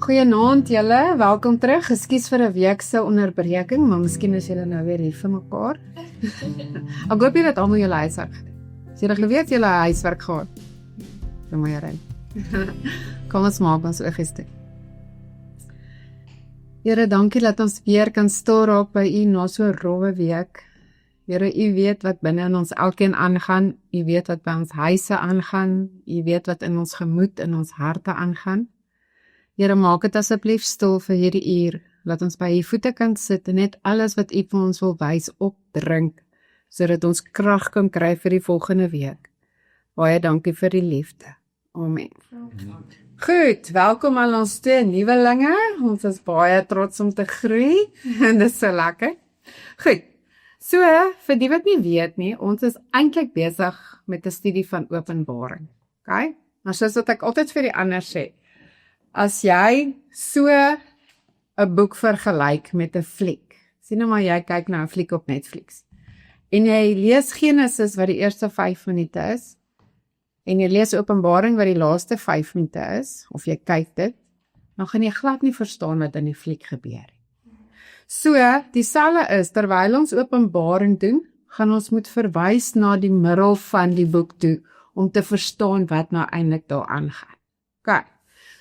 Goeienaand julle, welkom terug. Ekskuus vir 'n week se onderbreking, maar miskien is julle nou weer hier vir mekaar. Ek hoop julle het almal julle huiswerk gedoen. As julle geweet julle huiswerk gehad. Dan moet jy ry. Kom ons maak ons oogies toe. Here, dankie dat ons weer kan stil raak by U na so 'n rowwe week. Here, U weet wat binne in ons elkeen aangaan. U weet wat by ons huise aangaan. U weet wat in ons gemoed, in ons harte aangaan. Here, maak dit asseblief stil vir hierdie uur, laat ons by U voete kan sit en net alles wat U vir ons wil wys opdrink, sodat ons krag kan kry vir die volgende week. Baie dankie vir die liefde. Amen. Goed, welkom aan ons twee nuwelinge. Ons is baie trots om te groei en dit is so lekker. Goed, so vir die wat nie weet nie, ons is eintlik besig met 'n studie van Openbaring. Okay? Maar soos wat ek altyd vir die ander sê, as jy so 'n boek vergelyk met 'n fliek, sien nou maar jy kyk na 'n fliek op Netflix, en jy lees Genesis wat die eerste 5 minute is, en jy lees Openbaring wat die laaste 5 minute is, of jy kyk dit, dan gaan jy glad nie verstaan wat in die fliek gebeur. So, dieselfde is, terwyl ons Openbaring doen, gaan ons moet verwys na die middel van die boek toe, om te verstaan wat nou eintlik daar aangaan. Okay.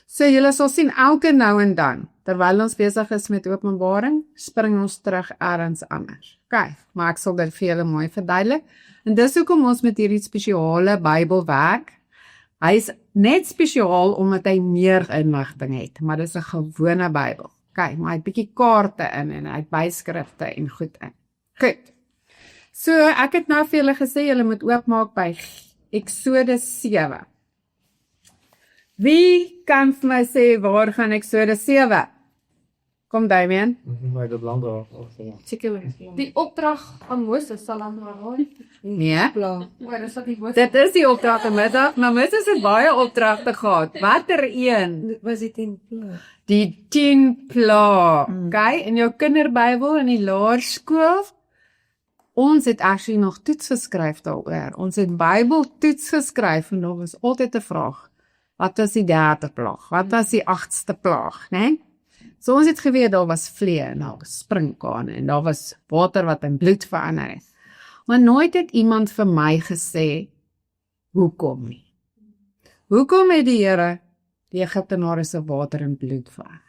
So julle sal sien elke nou en dan, terwyl ons besig is met Openbaring, spring ons terug ergens anders. Okay, maar ek sal dit vir julle mooi verduidelik. En dis hoekom ons met hierdie spesiale Bybel werk. Hy is net spesiaal omdat hy meer inligting het, maar dis 'n gewone Bybel. Okay, maar hy het bietjie kaarte in en hy het byskrifte en goed in. Goed. So ek het nou vir julle gesê julle moet oopmaak by Eksodus 7. Wie kan vir my sê waar gaan Eksodus 7? Kom Damien. Maar dat land al. Die opdrag aan Moses sal aan raai. Nee. Maar is dat die Moses? Dit is die opdrag vanmiddag, maar Moses het baie opdragte gehad. Watter een? Was dit in plek? Die 10 pla. Okay, in jou kinderbybel in die laerskool. Ons het actually nog toets geskryf daaroor. Ons het Bybeltoets geskryf en daar was altyd 'n vraag. Wat was die 3de plaag? Wat was die 8ste plaag, né? So ons het geweet daar was vlee en daar was sprinkane en daar was water wat in bloed verander het. Maar nooit het iemand vir my gesê hoekom nie. Hoekom het die Here die Egiptenare se water in bloed verander?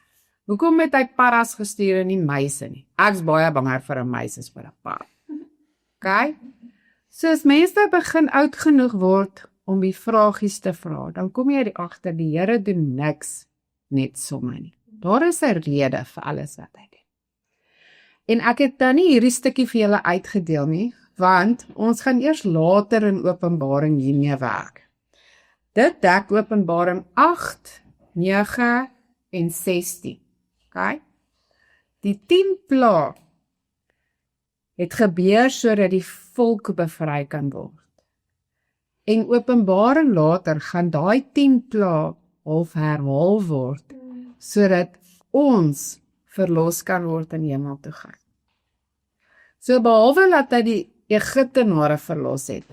Hoekom het hy paras gestuur en nie muise nie? Ek's baie banger vir 'n muis as vir 'n pad. Okay? So as mense begin oud genoeg word om die vragies te vra, dan kom jy agter die Here doen niks net sommer nie. Daar is 'n rede vir alles wat hy doen. En ek het dan nie hierdie stukkie vir julle uitgedeel nie, want ons gaan eers later in Openbaring hiermee werk. Dit dek Openbaring 8, 9 en 16. Okay? Die 10 pla het gebeur sodat die volk bevry kan word. En Openbaring later gaan daai 10 pla half herhaal word, sodat ons verlos kan word en hemel toe gaan. So behalwe dat hy die Egiptenare verlos het,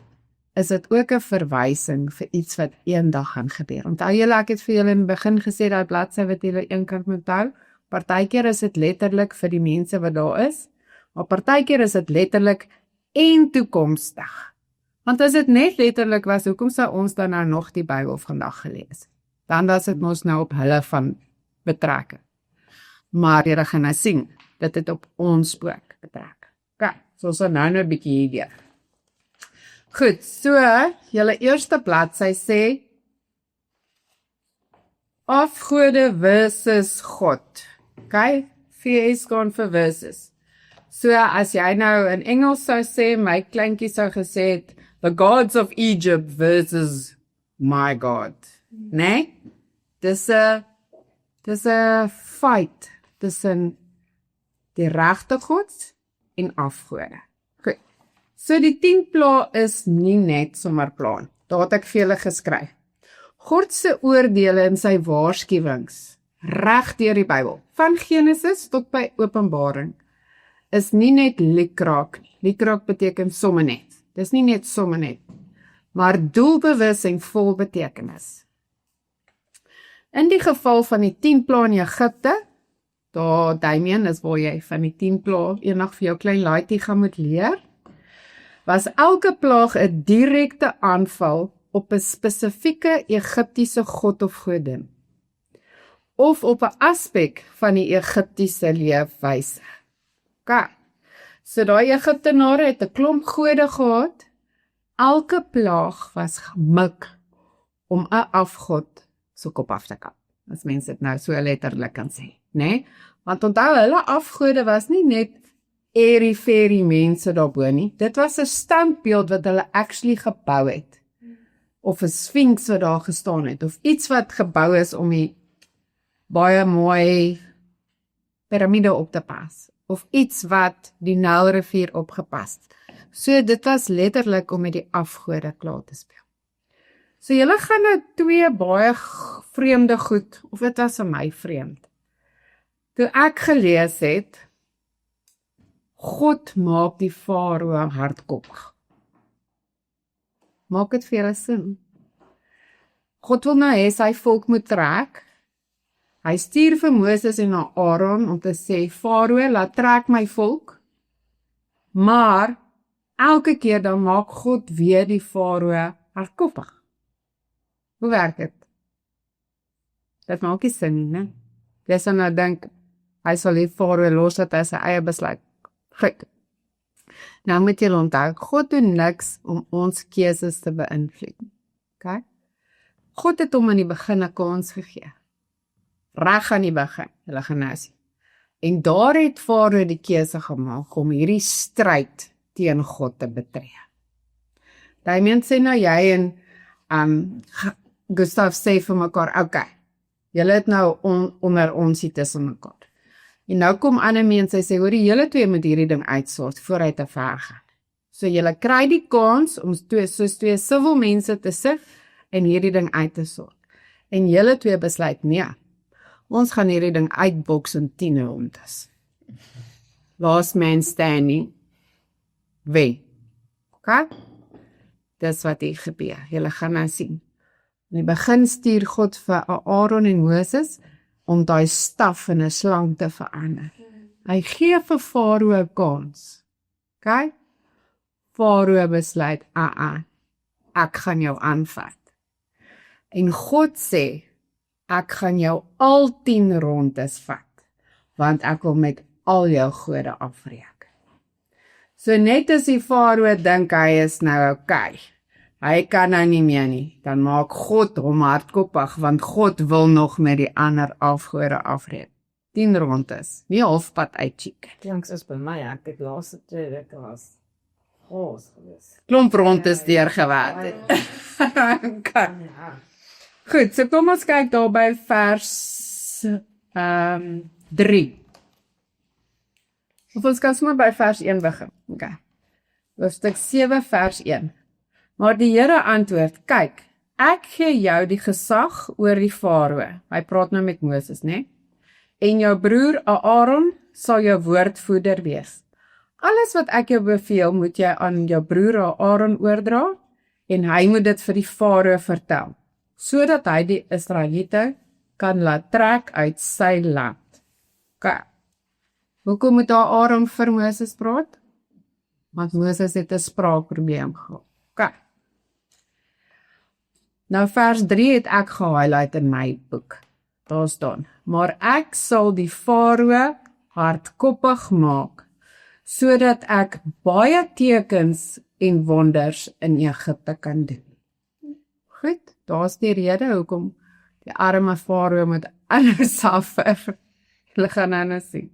is dit ook 'n verwysing vir iets wat eendag gaan gebeur. Onthou julle, ek het vir julle in die begin gesê, daai bladsy wat julle eenkant moet hou, partykeer is dit letterlik vir die mense wat daar is, maar partykeer is dit letterlik en toekomstig. Want as dit net letterlik was, hoekom sou ons dan nou nog die Bybel vandag gelees? Dan was dit mos nou op hulle van betrekking. Maar jy gaan nou sien, dat dit op ons ook betrek. Okay, so ons nou 'n bietjie hier. Goed, so, julle eerste bladsy sê, afgode versus God. Okay, VS gaan vir versus. So, as jy nou in Engels sou sê, my kleintjie sou gesê het, the gods of Egypt versus my God. Nee? Dis 'n fight tussen die regte God en afgode. Goed. So die 10 pla is nie net sommer plan. Daar het ek vir julle geskryf. God se oordeele en sy waarskuwings reg deur die Bybel, van Genesis tot by Openbaring, is nie net likraak nie. Likraak beteken somme net. Dis nie net somme net, maar doelbewus en vol betekenis. In die geval van die 10 plaae in Egipte, daar, Damien, is waar jy van die 10 plaae eendag vir jou klein laaitjie gaan moet leer, was elke plaag 'n direkte aanval op 'n spesifieke Egiptiese god of godin, of op 'n aspek van die Egiptiese leefwyse. Okay. So daai Egiptenare het 'n klomp gode gehad. Elke plaag was gemik om 'n afgod se kop af te kap. As mense dit nou so letterlik kan sê, né? Want onthou, hulle afgode was nie net airy-fairy mense daarbo nie. Dit was 'n standbeeld wat hulle actually gebou het. Of 'n sphinx wat daar gestaan het, of iets wat gebou is om die baie mooi piramide op te pas, of iets wat die Nylrivier opgepas het. So dit was letterlik om met die afgode klaar te speel. So julle gaan nou 2 baie vreemde goed, of dit was vir my vreemd. Toe ek gelees het, God maak die farao hardkoppig. Maak dit vir julle sin? God wil nou hê sy volk moet trek. Hy stuur vir Moses en Aaron om te sê, Farao, laat trek my volk. Maar elke keer dan maak God weer die farao hardkoppig. Hoe werk dit? Dit maak nie sin nie, né? Jy sal nou dink, hy sal die farao los dat hy sy eie besluit. Goed. Nou moet jy onthou, God doen niks om ons keuses te beïnvloed. Okay? God het hom in die begin 'n kans gegee. Reg aan die begin, hulle gaan nou sien. En daar het Farao die keuse gemaak om hierdie stryd teen God te betree. Damien sê nou jy en Gustav sê vir mekaar, okay, julle het nou onder ons hier tussen mekaar. En nou kom ander mense en sê, hoor, julle twee moet hierdie ding uitsort voor hy te ver gaan. So julle kry die kans om soos twee civil mense te sit en hierdie ding uit te sort. En julle twee besluit, nee, ons gaan hierdie ding uitboks in 10 rondes. Last man standing, wie? Okay? Dis wat hier gebeur, julle gaan nou sien. In die begin stuur God vir Aaron en Moses om daai staf in 'n slang te verander. Hy gee vir Farao 'n kans. Okay? Farao besluit, ek gaan jou aanvat. En God sê, ek gaan jou al 10 rondes vat, want ek wil met al jou gode afreken. So net as die Farao dink hy is nou okay, hy kan nou nie meer nie, dan maak God hom hardkoppig, want God wil nog met die ander afgode afreken. 10 rondes, nie halfpad uitchiek. Klank soos by my, ek het laaste 2 weke was groot gewees. Klomp rondes deurgewerk het. Okay. Ja. Goed, so kom ons kyk daar by vers 3. Of ons kan sommer by vers 1 begin. Okay. Hoofstuk 7 vers 1. Maar die Here antwoord, kyk, ek gee jou die gesag oor die Farao. Hy praat nou met Moses, né? En jou broer Aaron sal jou woordvoerder wees. Alles wat ek jou beveel, moet jy aan jou broer Aaron oordra, en hy moet dit vir die Farao vertel, sodat hy die Israeliete kan laat trek uit sy land. Okay. Hoekom moet Aaron vir Moses praat? Want Moses het 'n spraakprobleem gehad. Okay. Nou vers 3 het ek gehighlight in my boek. Daar staan, maar ek sal die Farao hardkoppig maak, sodat ek baie tekens en wonders in Egipte kan doen. Goed, daar's die rede hoekom die arme Farao moet alles suffer. Hulle gaan nou sien.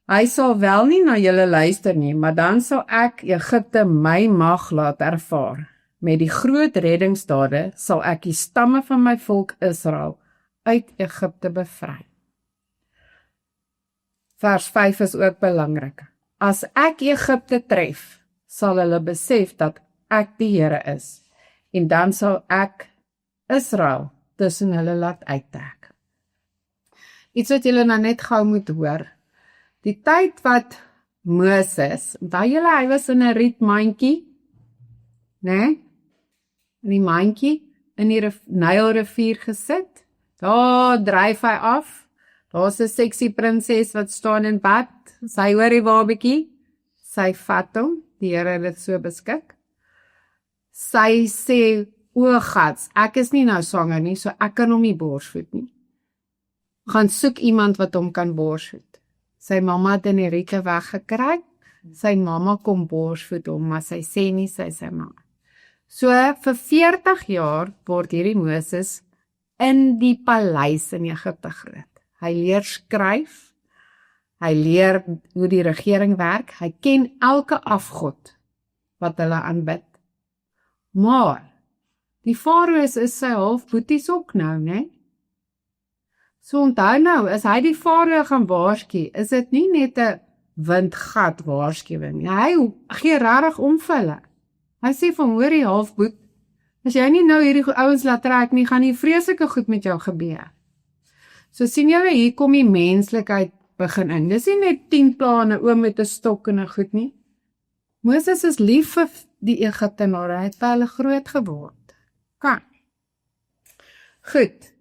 Hy sal wel nie na julle luister nie, maar dan sal ek Egipte my mag laat ervaar. Met die groot reddingsdade sal ek die stamme van my volk Israel uit Egipte bevry. Vers 5 is ook belangrik. As ek Egipte tref, sal hulle besef dat ek die Here is, en dan sal ek Israel tussen hulle laat uittrek. Iets wat julle nou net gou moet hoor. Die tyd wat Moses, onthou julle, hy was in 'n rietmandjie, né? In die mandjie, in die Nylrivier gesit. Daar dryf hy af. Daar's 'n seksie prinses wat staan in bad. Sy hoor die babatjie. Sy vat hom. Die Here het dit so beskik. Sy sê, o gats, ek is nie nou swanger nie, so ek kan hom nie borsvoed nie. Gaan soek iemand wat hom kan borsvoed. Sy mamma het in die riete weggekry. Sy mamma kom borsvoed hom, maar sy sê nie sy mamma. So vir 40 jaar word hierdie Moses in die paleis in Egipte groot. Hy leer skryf, hy leer hoe die regering werk, hy ken elke afgod wat hulle aanbid. Maar die Farao's is sy halfboeties ook nou, né? So onthou nou, as hy die Farao gaan waarsku, is dit nie net 'n windgat waarskuwing nie. Hy gee regtig om vir hulle. Hy sê van hoor die halfboet, as jy nie nou hierdie ouens laat trek nie, gaan die vreeslike goed met jou gebeur. So sien julle, hier kom die menslikheid begin in. Dis nie net 10 plaae en 'n oom met 'n stok en 'n goed nie. Moses is lief vir die Egiptenare, hy het vir hulle groot geword. Kan. Goed.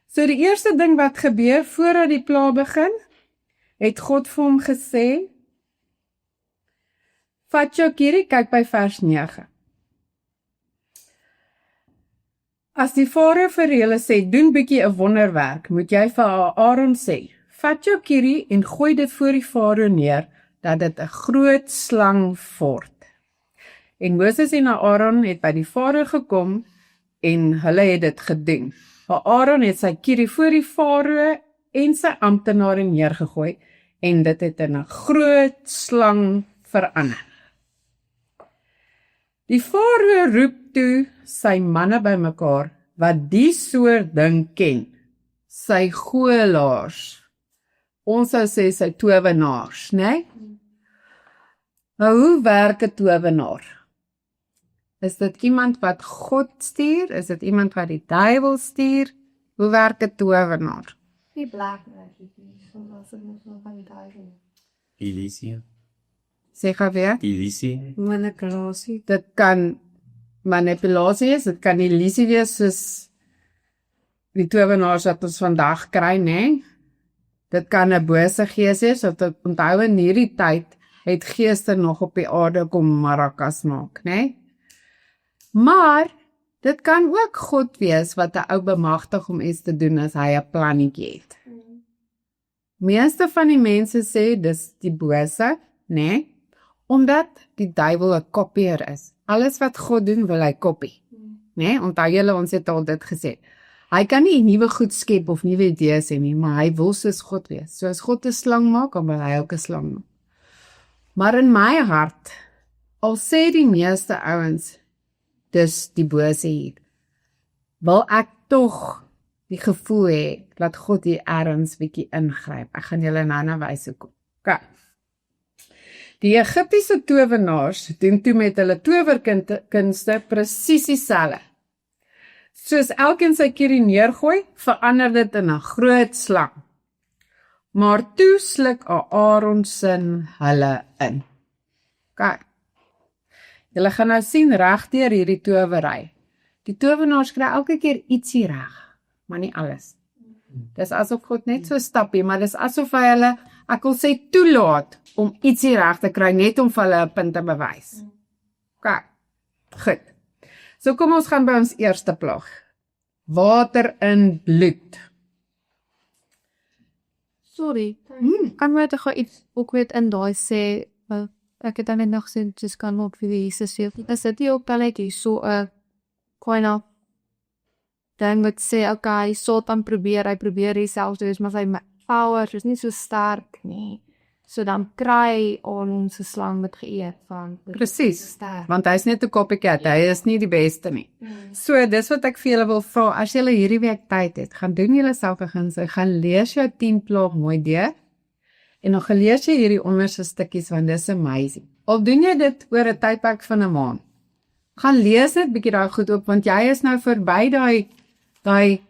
So die eerste ding wat gebeur voordat die pla begin, het God vir hom gesê, vat jou kierie, kyk by vers 9. As die Farao vir julle sê, doen bietjie 'n wonderwerk, moet jy vir Aaron sê, vat jou kierie en gooi dit voor die Farao neer, dat dit 'n groot slang word. En Moses en Aaron het by die Farao gekom, en hulle het dit gedoen. Aaron het sy kierie voor die Farao en sy amptenare neergegooi, en dit het in 'n groot slang verander. Die Farao roep toe sy manne bymekaar, wat die soort ding ken, sy goelaars, ons sou sê sy towenaars, né? Nou, hoe werk 'n towenaar? Is dit iemand wat God stuur? Is dit iemand wat die duiwel stuur? Hoe werk 'n towenaar? Die black magic nie, soos dit moet nog van die duiwel. Elysia. Sê gou weer? Elysia. Manipulasie. Dit kan manipulasie wees, dit kan illusie wees soos die towenaars wat ons vandag kry, né? Dit kan 'n bose gees wees, wat onthou in hierdie tyd het geeste nog op die aarde kom marakas maak, né? Maar dit kan ook God wees wat 'n ou bemagtig om iets te doen as hy 'n plannetjie het. Meeste van die mense sê dis die bose, né? Omdat die duiwel 'n kopieer is. Alles wat God doen, wil hy kopie. Né? Onthou julle, ons het al dit gesê. Hy kan nie nuwe goed skep of nuwe idees hê nie, maar hy wil soos God wees. So as God 'n slang maak, dan wil hy ook 'n slang maak. Maar in my hart, al sê die meeste ouens, dis die bose hier, wil ek tog die gevoel hê, dat God hier ergens bietjie ingryp. Ek gaan julle nou wys hoekom. Okay. Die Egiptiese towenaars doen toe met hulle towerkunste presies dieselfde. Soos elkeen sy kierie neergooi, verander dit in 'n groot slang. Maar toe sluk Aaron sin hulle in. Okay. Julle gaan nou sien regdeur hierdie towery. Die towenaars kry elke keer ietsie reg, maar nie alles. Dis asof God net so stappie, maar dis asof hy hulle, ek wil sê, toelaat om ietsie reg te kry, net om vir hulle 'n punt te bewys. Okay. Goed. So kom ons gaan by ons eerste plaag. Water in bloed. Sorry, kan my toch iets ook weet in daai sê, ek het dan net nog gesê, dis kan ook vir die Jesus sê, is dit nie ook dan net hier so 'n kind of ding wat sê, okay, Satan probeer, hy probeer homself doen, maar sy powers is nie so sterk nie. So dan kry ons 'n slang met geëet van. Presies, want hy is net 'n copycat, hy is nie die beste nie. So dis wat ek vir julle wil vra, as julle hierdie week tyd het, gaan doen julle self 'n guns, gaan lees jou 10 plaag mooi deur, en dan gelees jy hierdie onderste stukkies, want dis amazing. Al doen jy dit oor 'n tydperk van 'n maand, gaan lees dit bietjie daai goed op, want jy is nou verby daai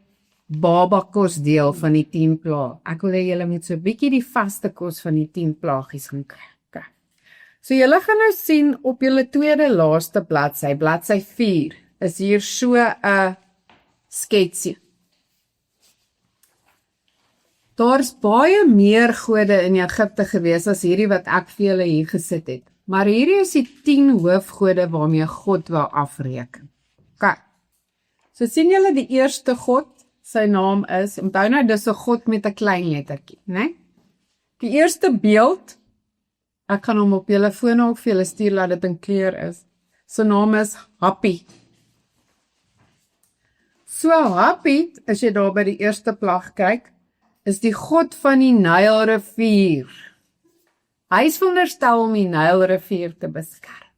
baba kos deel van die 10 plaag. Ek wil hê julle moet so bietjie die vaste kos van die 10 plaagies gaan kry. Okay. So julle gaan nou sien op julle tweede laaste bladsy, bladsy 4, is hier so 'n sketsie. Daar's baie meer gode in Egipte gewees as hierdie wat ek vir julle hier gesit het. Maar hierdie is die 10 hoofgode waarmee God wil afreken. OK. So sien julle die eerste God, sy naam is, onthou nou dis 'n God met 'n klein lettertjie, né? Die eerste beeld, ek gaan hom op julle foon ook vir julle stuur laat dit in kleur is. Sy naam is Happy. So Happy, as jy daar by die eerste plag kyk, is die God van die Nylrivier. Hy is veronderstel om die Nylrivier te beskerm.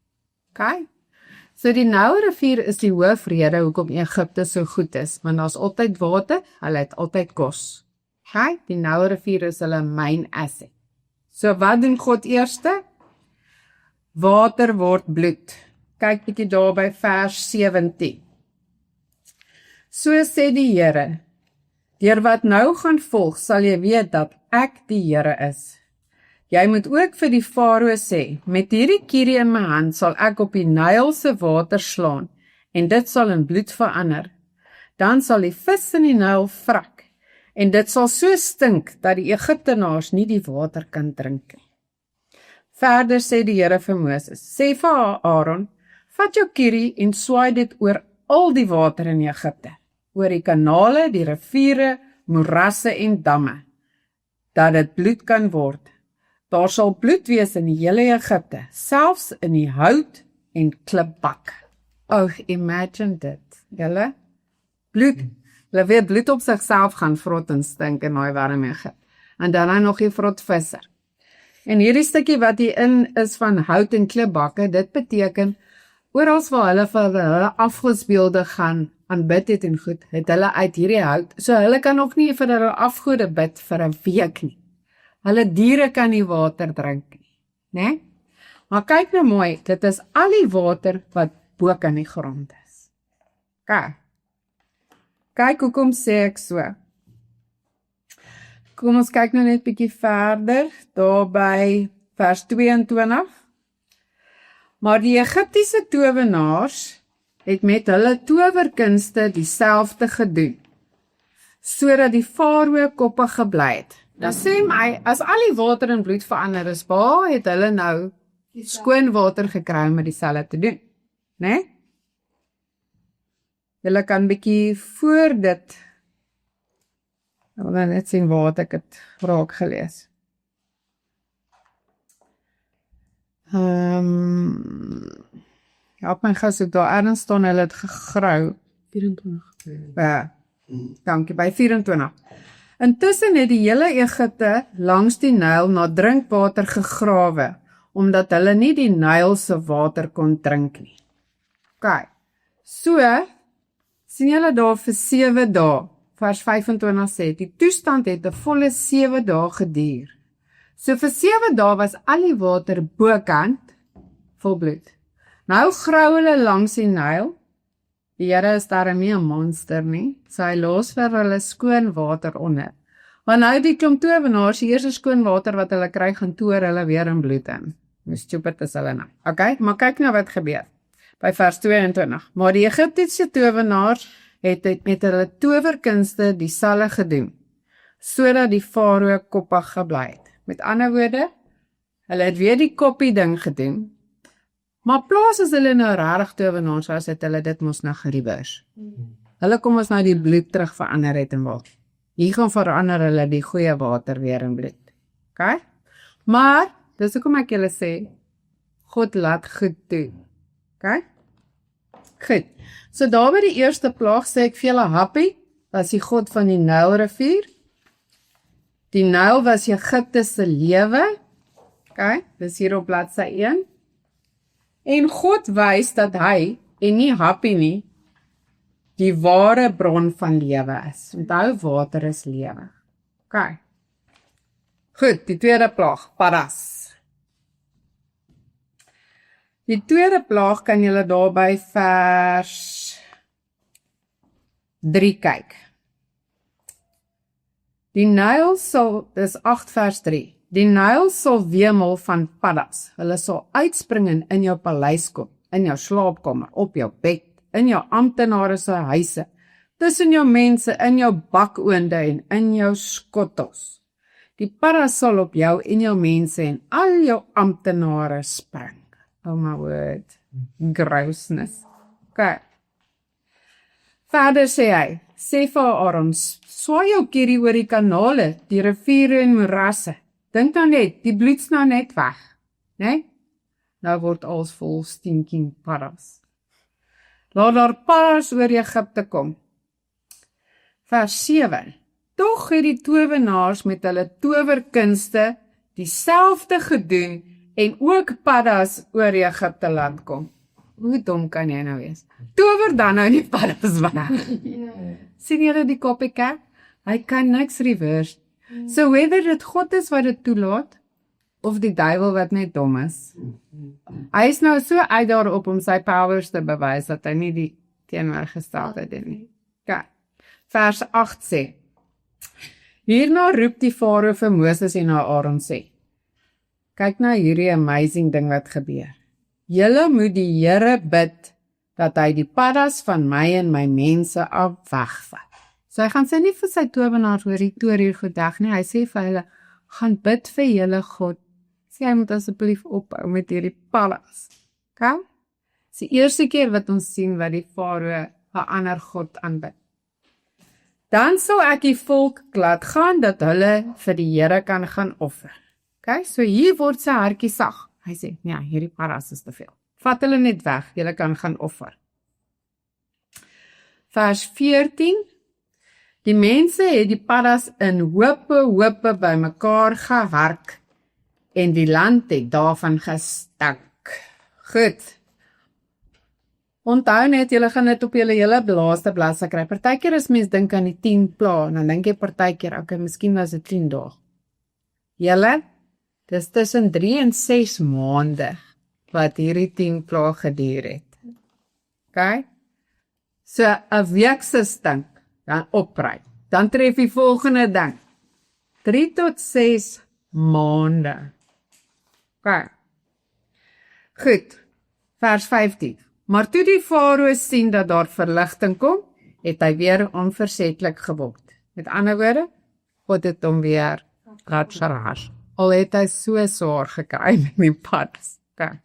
OK? So die Nylrivier is die hoofrede hoekom Egipte so goed is, want daar's altyd water, hulle het altyd kos. OK? Die Nylrivier is hulle main asset. So wat doen God eerste? Water word bloed. Kyk bietjie daar by vers 17. So sê die Here, deur wat nou gaan volg, sal jy weet dat ek die Here is. Jy moet ook vir die Farao sê, met hierdie kierie in my hand sal ek op die Nyl se water slaan, en dit sal in bloed verander. Dan sal die vis in die Nyl vrak, en dit sal so stink, dat die Egiptenaars nie die water kan drink nie. Verder sê die Here vir Moses, sê vir Aaron, vat jou kierie en swaai dit oor al die water in Egipte, oor die kanale, die riviere, moerasse en damme, dat dit bloed kan word. Daar sal bloed wees in die hele Egipte, selfs in die hout en klipbak. Oh, imagine dit, julle. Bloed, hulle weet bloed op sigself gaan vrot en stink in daai warm Egipte. En dan nog die vrot visser. En hierdie stukkie wat hier in is van hout en klipbakke, dit beteken, oral waar hulle vir hulle afgodsbeelde gaan aanbid het en goed, het hulle uit hierdie hout, so hulle kan ook nie vir hulle afgode bid vir 'n week nie. Hulle diere kan nie water drink nie, né? Maar kyk nou mooi, dit is al die water wat bo kan die grond is. Kyk hoekom sê ek so. Kom ons kyk nou net bietjie verder, daar by vers 22. Maar die Egiptiese towenaars het met hulle towerkunste dieselfde gedoen, sodat die Farao koppig gebly het. Nou sê my, as al die water in bloed verander is, waar het hulle nou skoon water gekry om met dieselfde te doen, né? Julle kan bietjie voor dit, ek wil net sien waar ek het raak gelees. Op my gesoek daar ergens staan hulle het gegrou. 24. Ja, dankie, by 24. Intussen het die hele Egipte langs die Nyl na drinkwater gegrawe, omdat hulle nie die Nyl se water kon drink nie. OK, so, sien julle daar vir 7 dae, vers 25 sê, die toestand het 'n volle 7 dae geduur. So vir 7 dae was al die water bokant vol bloed. Nou grou hulle langs die Nyl. Die Here is daarom nie 'n monster nie, so hy los vir hulle skoon water onder. Maar nou die klomp towenaars, die eerste skoon water wat hulle kry, gaan toer hulle weer in bloed in. Hoe stupid is hulle nou. OK, maar kyk nou wat gebeur. By vers 22. Maar die Egiptiese towenaars het met hulle towerkunste dieselfde gedoen, sodat die Farao koppig gebly het. Met ander woorde, hulle het weer die koppie ding gedoen, maar plaas as hulle nou regtig towenaars was, het hulle dit mos nou gereverse. Hulle kom ons nou die bloed terug verander het in water. Hier gaan verander hulle die goeie water weer in bloed. OK? Maar, dis hoekom ek julle sê, God laat goed toe. OK? Goed. So daar by die eerste plaag sê ek vir julle Happy, was die God van die Nylrivier. Die Nyl was Egipte se lewe. OK, dis hier op bladsy 1. En God wys dat hy, en nie Happy nie, die ware bron van lewe is. Onthou, water is lewe. OK. Goed, die tweede plaag, Paras. Die tweede plaag kan julle daar by vers 3 kyk. Die Nyl sal, dis 8 vers 3, die Nyl sal wemel van paddas, hulle sal uitspring en in jou paleis kom, in jou slaapkamer, op jou bed, in jou amptenare se huise, tussen jou mense, in jou bakoonde en in jou skottels. Die paddas sal op jou en jou mense en al jou amptenare spring. Oh my word, grousness. Okay. Verder sê hy, sê vir Aaron, swaai jou kierie oor die kanale, die riviere en moerasse. Dink nou net, die bloed's nou net weg, né? Nou word alles vol stinking paddas. Laat daar paddas oor Egipte kom. Vers 7. Tog het die towenaars met hulle towerkunste dieselfde gedoen en ook paddas oor Egipte laat kom. Hoe dom kan jy nou wees? Tower dan nou die paddas weg. Sien julle die copycat? Hy kan niks reverse. So whether dit God is wat dit toelaat, of die duiwel wat net dom is. Hy is nou so uit daarop om sy powers te bewys, dat hy nie die teenoorgestelde doen nie. Okay. Vers 8 sê, hierna roep die Farao vir Moses en Aaron sê, kyk na hierdie amazing ding wat gebeur. Julle moet die Here bid, dat hy die paddas van my en my mense af wegvat. So hy gaan sê nie vir sy towenaars oor die toer hier gedag nie, hy sê vir hulle, gaan bid vir julle God, sê hy moet asseblief ophou met hierdie paddas. Okay? Dis die eerste keer wat ons sien wat die Farao 'n ander God aanbid. Dan sal ek die volk laat gaan, dat hulle vir die Here kan gaan offer. Okay? So hier word sy hartjie sag. Hy sê, ja, hierdie paddas is te veel. Vat hulle net weg, julle kan gaan offer. Vers 14. Die mense het die paddas in hope bymekaar gehark en die land het daarvan gestink. Goed. Onthou net, julle gaan dit op julle hele laaste bladsy kry. Partykeer as mens dink aan die 10 pla, dan dink jy partykeer, okay, miskien was dit 10 dae. Julle, dis tussen 3 en 6 maande wat hierdie 10 pla geduur het. Okay? So 'n week se stink, dan opry. Dan tref die volgende ding. 3 tot 6 maande. Okay. Goed. Vers 15. Maar toe die Farao sien dat daar verligting kom, het hy weer onversetlik geword. Met ander woorde, God het hom weer laat verras. Al het hy so swaar gekry met die paddas. Okay.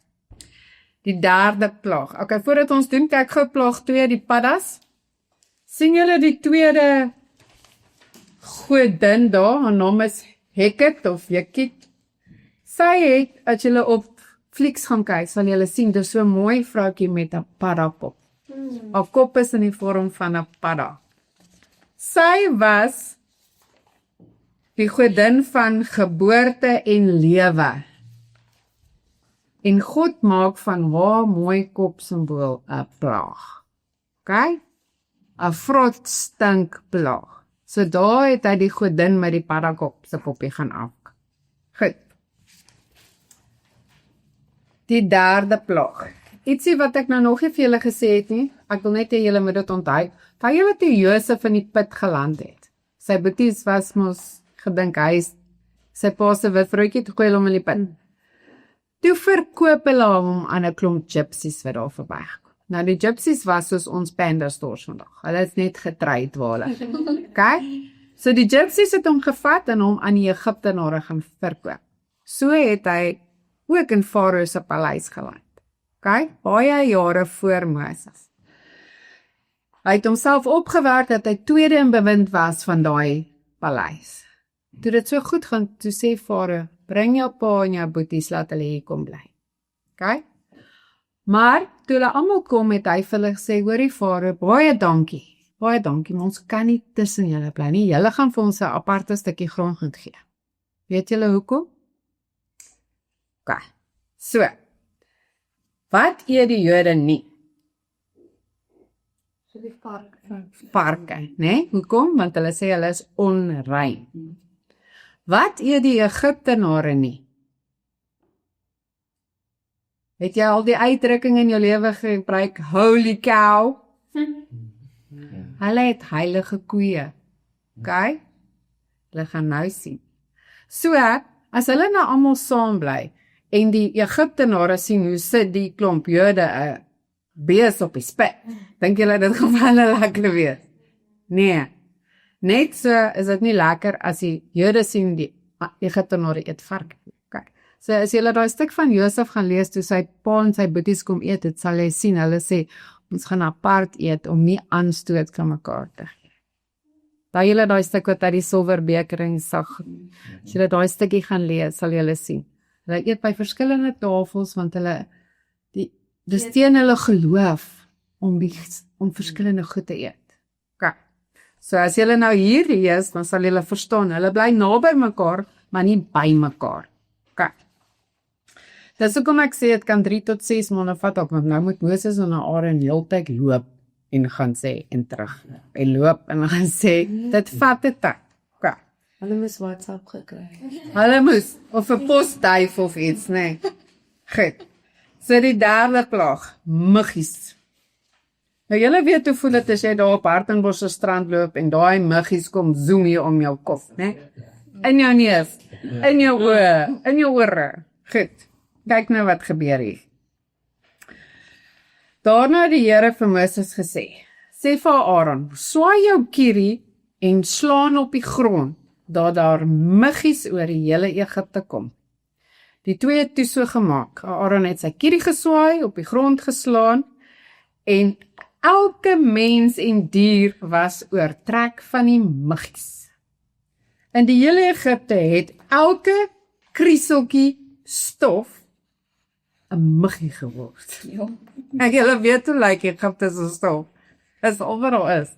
Die derde plaag. Okay, voordat ons doen, kyk gou plaag 2, die paddas. Sien julle die tweede godin daar, haar naam is Heket of Hekit. Sy het, as julle op Flix gaan kyk, sal julle sien, dis so 'n mooi vroukie met 'n paddakop. Haar kop is in die vorm van 'n padda. Sy was die godin van geboorte en lewe. En God maak van haar mooi kop simbool 'n plaag. Okay? 'n vrot stink plaag. So daar het hy die godin met die paddakop se koppie gaan af. Goed. Die derde plaag. Ietsie wat ek nou nog nie vir julle gesê het nie, ek wil net hê julle moet dit onthou. Van julle toe Josef in die put geland het. Sy boeties was mos gedink hy is sy pa se wit vroutjie toe gooi hom in die put. Toe verkoop hulle hom aan 'n klomp gypsies wat daar verbygekom. Nou die gypsies was soos ons panda stores vandag. Hulle is net getryd waar hulle. Okay? So die gypsies het hom gevat en hom aan die Egiptenare gaan verkoop. So het hy ook in Farao se paleis geland. Okay? Baie jare voor Moses. Hy het homself opgewerk dat hy tweede in bewind was van daai paleis. Toe dit so goed gaan, toe sê Farao, bring jou pa en jou boeties, laat hulle hier kom bly. Okay? Maar, toe hulle almal kom, het hy vir hulle gesê, hoorie Farao, baie dankie, maar ons kan nie tussen julle bly nie, julle gaan vir ons 'n aparte stukkie grond moet gee. Weet julle hoekom? Okay, so, wat eet die Jode nie? So die Varke, né? Hoekom? Want hulle sê hulle is onrein. Wat eet die Egiptenare nie? Het jy al die uitdrukking in jou lewe gebruik? Holy cow! Hulle het heilige koeie. Okay? Hulle gaan nou sien. So, as hulle nou almal saam bly, en die Egiptenare sien hoe sit die klomp Jode 'n bees op die spit, dink julle dit gaan hulle lekker wees? Nee. Net so is dit nie lekker as die Jode sien die Egiptenare eet vark. Kyk. So as jy daai stuk van Josef gaan lees, toe sy pa en sy boeties kom eet, dit sal jy sien, hulle sê, ons gaan apart eet om nie aanstoot kan mekaar te gee. Daai stuk wat uit die silverbeker en sag, as jy daai stukkie gaan lees, sal jy sien. Hulle eet by verskillende tafels, want dis teen hulle geloof om verskillende goed te eet. Okay. So as jy nou hier lees, dan sal jy verstaan, hulle bly naby mekaar, maar nie by mekaar. Okay. Dis hoekom ek sê, het kan 3 tot 6 maande vat, want nou moet Moses en Aaron heeltyd loop, en gaan sê, en terug, en loop, en gaan sê, dit vat die tyd. Okay. Hulle moes WhatsApp gekry. Hulle moes, of 'n postduif of iets, nee. Goed. So die derde plaag, muggies. Nou julle weet hoe voel dit as jy daar op Hartenbos se strand loop, en daai muggies kom zoom hier om jou kop, nee. In jou neus, in jou oë, in jou ore. Goed, kyk nou wat gebeur hier. Daarna het die Here vir Moses gesê, sê vir Aaron, swaai jou kierie en slaan op die grond, dat daar muggies oor die hele Egipte kom. Die twee het toe so gemaak. Aaron het sy kierie geswaai, op die grond geslaan, en elke mens en dier was oortrek van die muggies. In die hele Egipte het elke krieseltjie stof 'n muggie geword. Ja. En julle weet hoe lyk Egipte se stof. Dis overal is.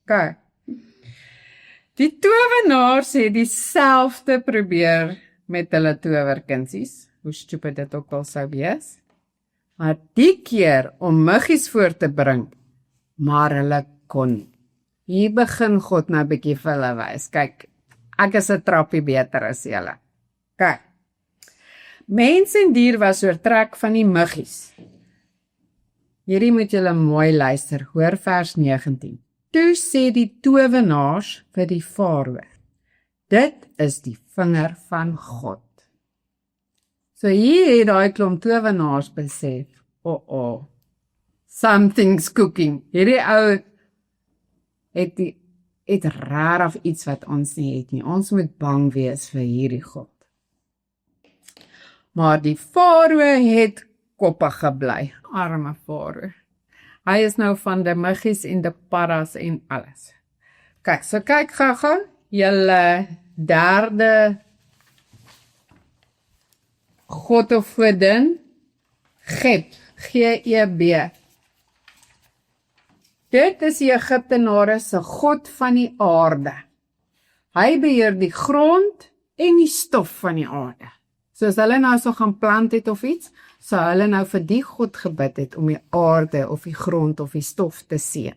Okay. Die towenaars het dieselfde probeer met hulle towerkunsies, hoe stupid dit ook al sou wees, maar die keer om muggies voor te bring, maar hulle kon. Hier begin God nou 'n bietjie vir hulle wys. Kyk, ek is 'n trappie beter as julle. Kyk. Mens en dier was oortrek van die muggies. Hierdie moet julle mooi luister, hoor vers 19. Toe sê die towenaars vir die farao, dit is die vinger van God. So hier het daai klomp towenaars besef, something's cooking. Hierdie ou het rarig iets wat ons nie het nie. Ons moet bang wees vir hierdie God. Maar die farao het koppig gebly, arme farao. Hy is nou van die muggies en die paddas en alles. Kyk, so kyk gou, julle derde God of godin, Geb, G-E-B. Dit is die Egiptenare se God van die aarde. Hy beheer die grond en die stof van die aarde. So as hulle nou so gaan plant het of iets, so hulle nou vir die God gebid het om die aarde of die grond of die stof te seën.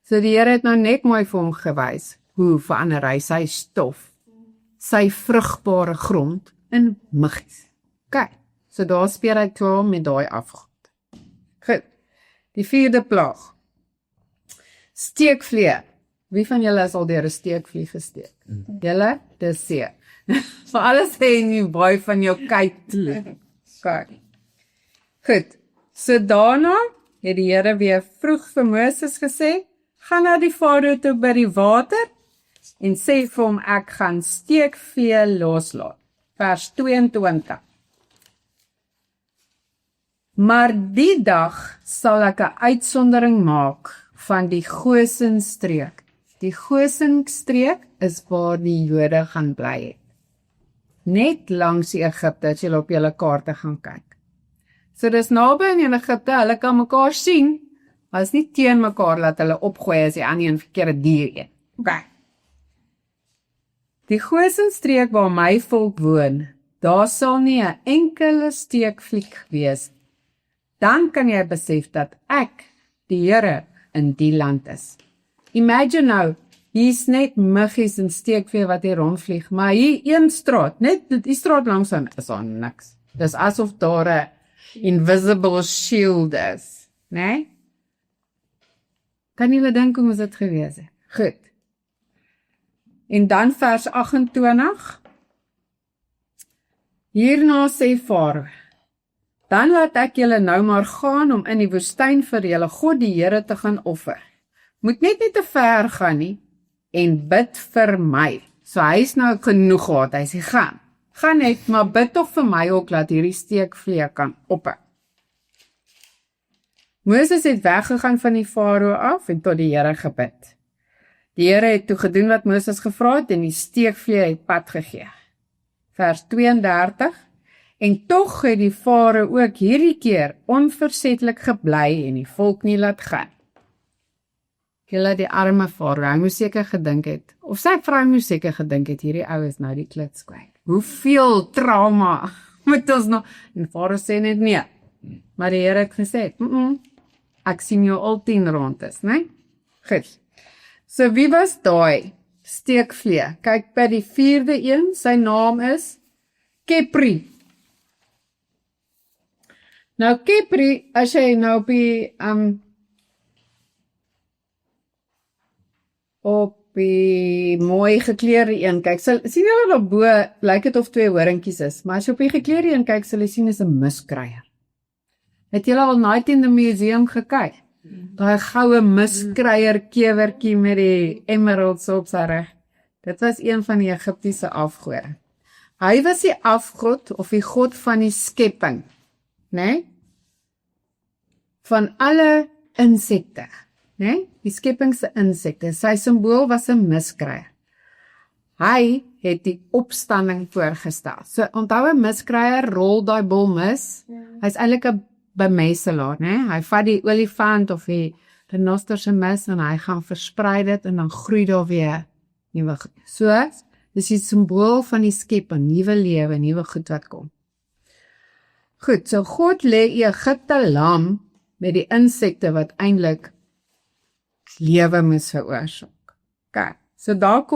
So die Here het nou net mooi vir hom gewys, hoe verander hy sy stof, sy vrugbare grond in muggies. Kyk, so daar speel hy klaar met daai afgod. Goed, die 4de plaag. Steekvlee. Wie van julle is al deur 'n steekvlee gesteek? Julle, dis seer. Vir alles sê jy baie van jou kyk toe. Kyk. Goed, so daarna het die Here weer vroeg vir Moses gesê, gaan na die farao toe by die water en sê vir hom, ek gaan steekvee loslaat. Vers 22. Maar die dag sal ek 'n uitsondering maak van die Gosenstreek. Die Gosenstreek is waar die Jode gaan bly het. Net langs Egipte, as jy op julle kaarte gaan kyk. So dis naby in Egipte, hulle kan mekaar sien, maar is nie teen mekaar laat hulle opgooi as die ander een verkeerde dier eet. Okay. Die Gosenstreek waar my volk woon, daar sal nie 'n enkele steekvlieg wees. Dan kan jy besef dat ek, die Here, in die land is. Imagine nou, hier's net muggies en steekvee wat hier rondvlieg, maar hier een straat, net die straat langs aan, is daar niks. Dis asof daar 'n invisible shield is, né? Kan jy dink hoe moes dit gewees het? Goed. En dan vers 28. Hierna sê Farao, dan laat ek julle nou maar gaan om in die woestyn vir julle God die Here te gaan offer. moet net nie te ver gaan nie, en bid vir my. So hy is nou genoeg gehad, hy sê, gaan net, maar bid toch vir my ook, laat hierdie steekvlee kan ophou. Moses het weggegaan van die farao af, en tot die Here gebid. Die Here het toe gedoen wat Moses gevra het, en die steekvlee het pad gegee. Vers 32, en tog het die farao ook hierdie keer onversetlik gebly en die volk nie laat gaan. Julle die arme farao, hy moes seker gedink het, of sy vrou moes seker gedink het, hierdie ou is nou die klits kwyt. Hoeveel trauma moet ons nog, en farao sê net nee, maar die Here het gesê, ek sien jou al 10 rond is, né? Goed, so wie was daai steekvlee? Kyk by die 4de een, sy naam is Kepri. Nou Kepri, as jy nou op die mooi gekleurde een kyk, sien julle daar bo, lyk het of 2 horingkies is, maar as jy op die gekleurde een kyk, sal jy sien is 'n muskruier. Het julle al nooit in die museum gekyk? Daai goue muskruier kewertjie met die emeralds op sy rug. Dit was een van die Egiptiese afgode. Hy was die afgod of die god van die skepping, né? Van alle insekte, né? Die skeppingse insekte. Sy simbool was 'n muskruier. Hy het die opstanding voorgestel. So onthou 'n muskruier rol daai bol mis. Hy's eintlik 'n bemesselaar, né? Hy vat die olifant of die renoster se mis en hy gaan versprei dit en dan groei daar weer nuwe goed. So, dis die simbool van die skepping, nuwe lewe, nuwe goed wat kom. Goed, so God lê Egipte lam met die insekte wat eintlik lewe moes veroorsaak. Kyk, so daar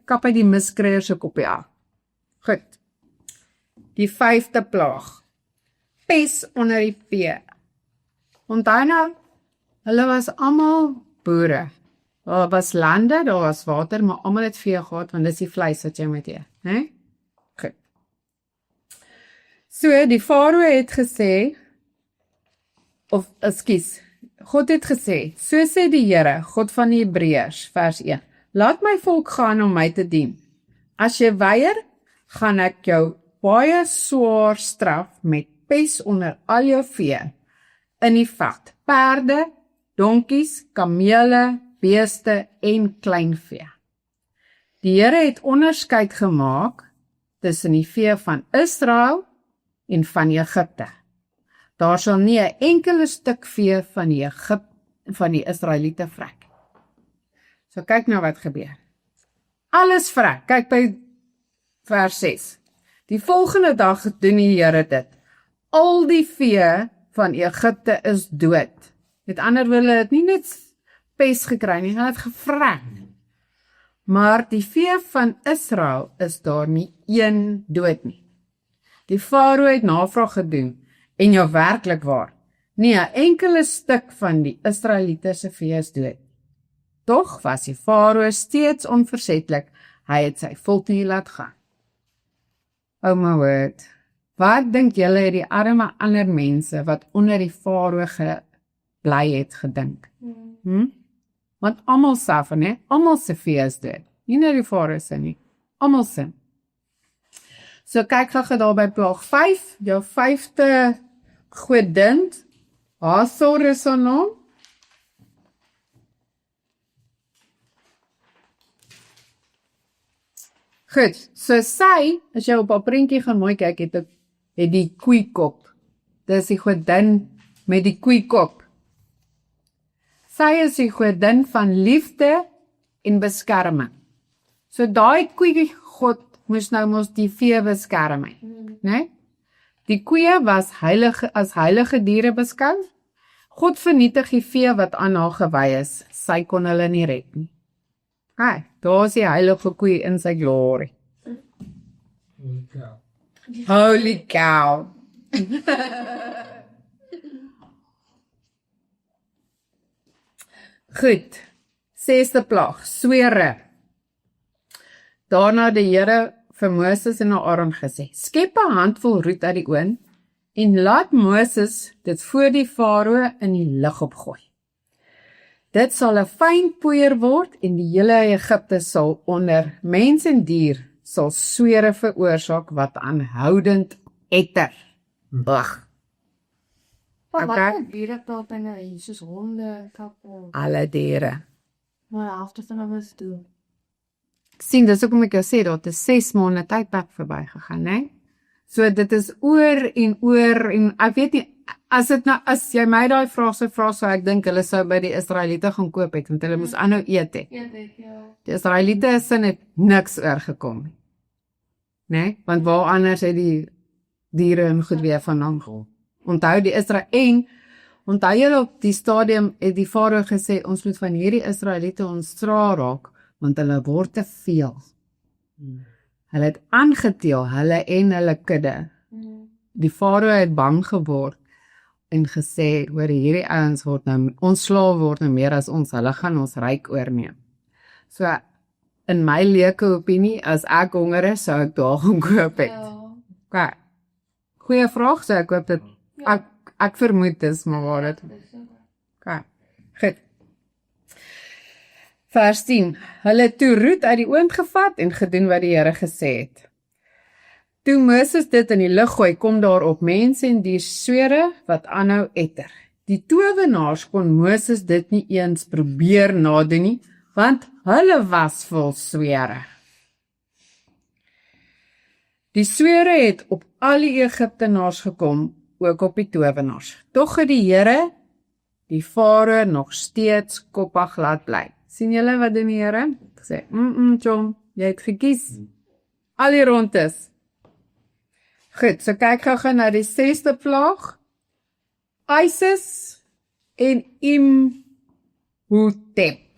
kap hy die muskruier se koppie af. Goed. Die 5de plaag. Pes onder die vee. Onthou nou, hulle was almal boere. Daar was lande, daar was water, maar almal het vee gehad, want dis die vleis wat jy moet eet, né? Goed. So, die farao het gesê, God het gesê, so sê die Here, God van die Hebreërs, vers 1, laat my volk gaan om my te dien. As jy weier, gaan ek jou baie swaar straf met pes onder al jou vee in die vat, perde, donkies, kamele, beeste en kleinvee. Die Here het onderskeid gemaak tussen die vee van Israel en van Egipte. Daar sal nie 'n enkele stuk vee van die Israeliete vrek. So kyk nou wat gebeur. Alles vrek, kyk by vers 6. Die volgende dag doen die Here dit. Al die vee van Egipte is dood. Met ander woorde, hulle het nie net pes gekry nie, hulle het gevrek. Maar die vee van Israel is daar nie een dood nie. Die farao het navraag gedoen, en jou werklik waar, nie 'n enkele stuk van die Israeliete se vee is dood. Tog was die farao steeds onversetlik, hy het sy volk nie laat gaan. Oh my word, wat dink julle het die arme ander mense wat onder die farao gebly het gedink? Want almal suffer, né? Almal se vee is dood. Nie net die farao se nie, almal se. So kyk gou daar by plaag 5, jou 5de godin, Hathor is haar naam. Goed, so sy, as jy op haar prentjie gaan mooi kyk, het die koeikop. Dis die godin met die koeikop. Sy is die godin van liefde en beskerming. So daai koeigod moes nou mos die vee beskerm, né? Die koeie was as heilige diere beskou. God vernietig die vee wat aan haar gewy is. Sy kon hulle nie red nie. Hey, daar is die heilige koe in sy glorie. Holy cow. Goed, 6de plaag, swere. Daarna die Here vir Moses en Aaron gesê, skep 'n handvol roet uit die oond en laat Moses dit voor die farao in die lug opgooi. Dit sal 'n fyn poeier word en die hele Egipte sal onder mens en dier sal swere veroorsaak wat aanhoudend etter. Ugh. Wat Okay. wat diere daar binne is, soos honde, katte. Alle diere. Maar die helfte van hulle is dood. Ek sien, dis hoekom ek jou sê, dat is 6 maande tydperk verby gegaan, né? So dit is oor en ek weet nie, as jy my daai vraag sou vra, sou ek dink hulle sou by die Israeliete gaan koop het, want hulle moes aanhou eet het. Ja, dit ja. Die Israeliete sin het niks oorgekom nie. Né? Want waar anders het die diere en goed weer vandaan gekom. Onthou julle op die stadium het die Farao gesê, ons moet van hierdie Israeliete ontslaa raak, want hulle word te veel. Hulle het aangeteel, hulle en hulle kudde. Die Farao het bang geword en gesê, hoor hierdie ouens word nou, ons slawe word nou meer as ons, hulle gaan ons ryk oorneem. So, in my leuke opinie, as ek honger is, sou ek daar gaan koop het. Okay. Goeie vraag, so ek hoop dit, ek vermoed dis, maar waar dit. Okay, goed. Vers 10. Hulle het toe roet uit die oond gevat en gedoen wat die Here gesê het. Toe Moses dit in die lug gooi, kom daar op mense en dier swere wat aanhou etter. Die towenaars kon Moses dit nie eens probeer nadoen nie, want hulle was vol swere. Die swere het op al die Egiptenaars gekom, ook op die towenaars. Tog het die Here die Farao nog steeds koppig laat bly. Sien julle wat doen die Here? Ek sê, John, jy het gekies. Al die rondes. Goed, so kyk gou na die 6de plaag. Isis en Imhotep.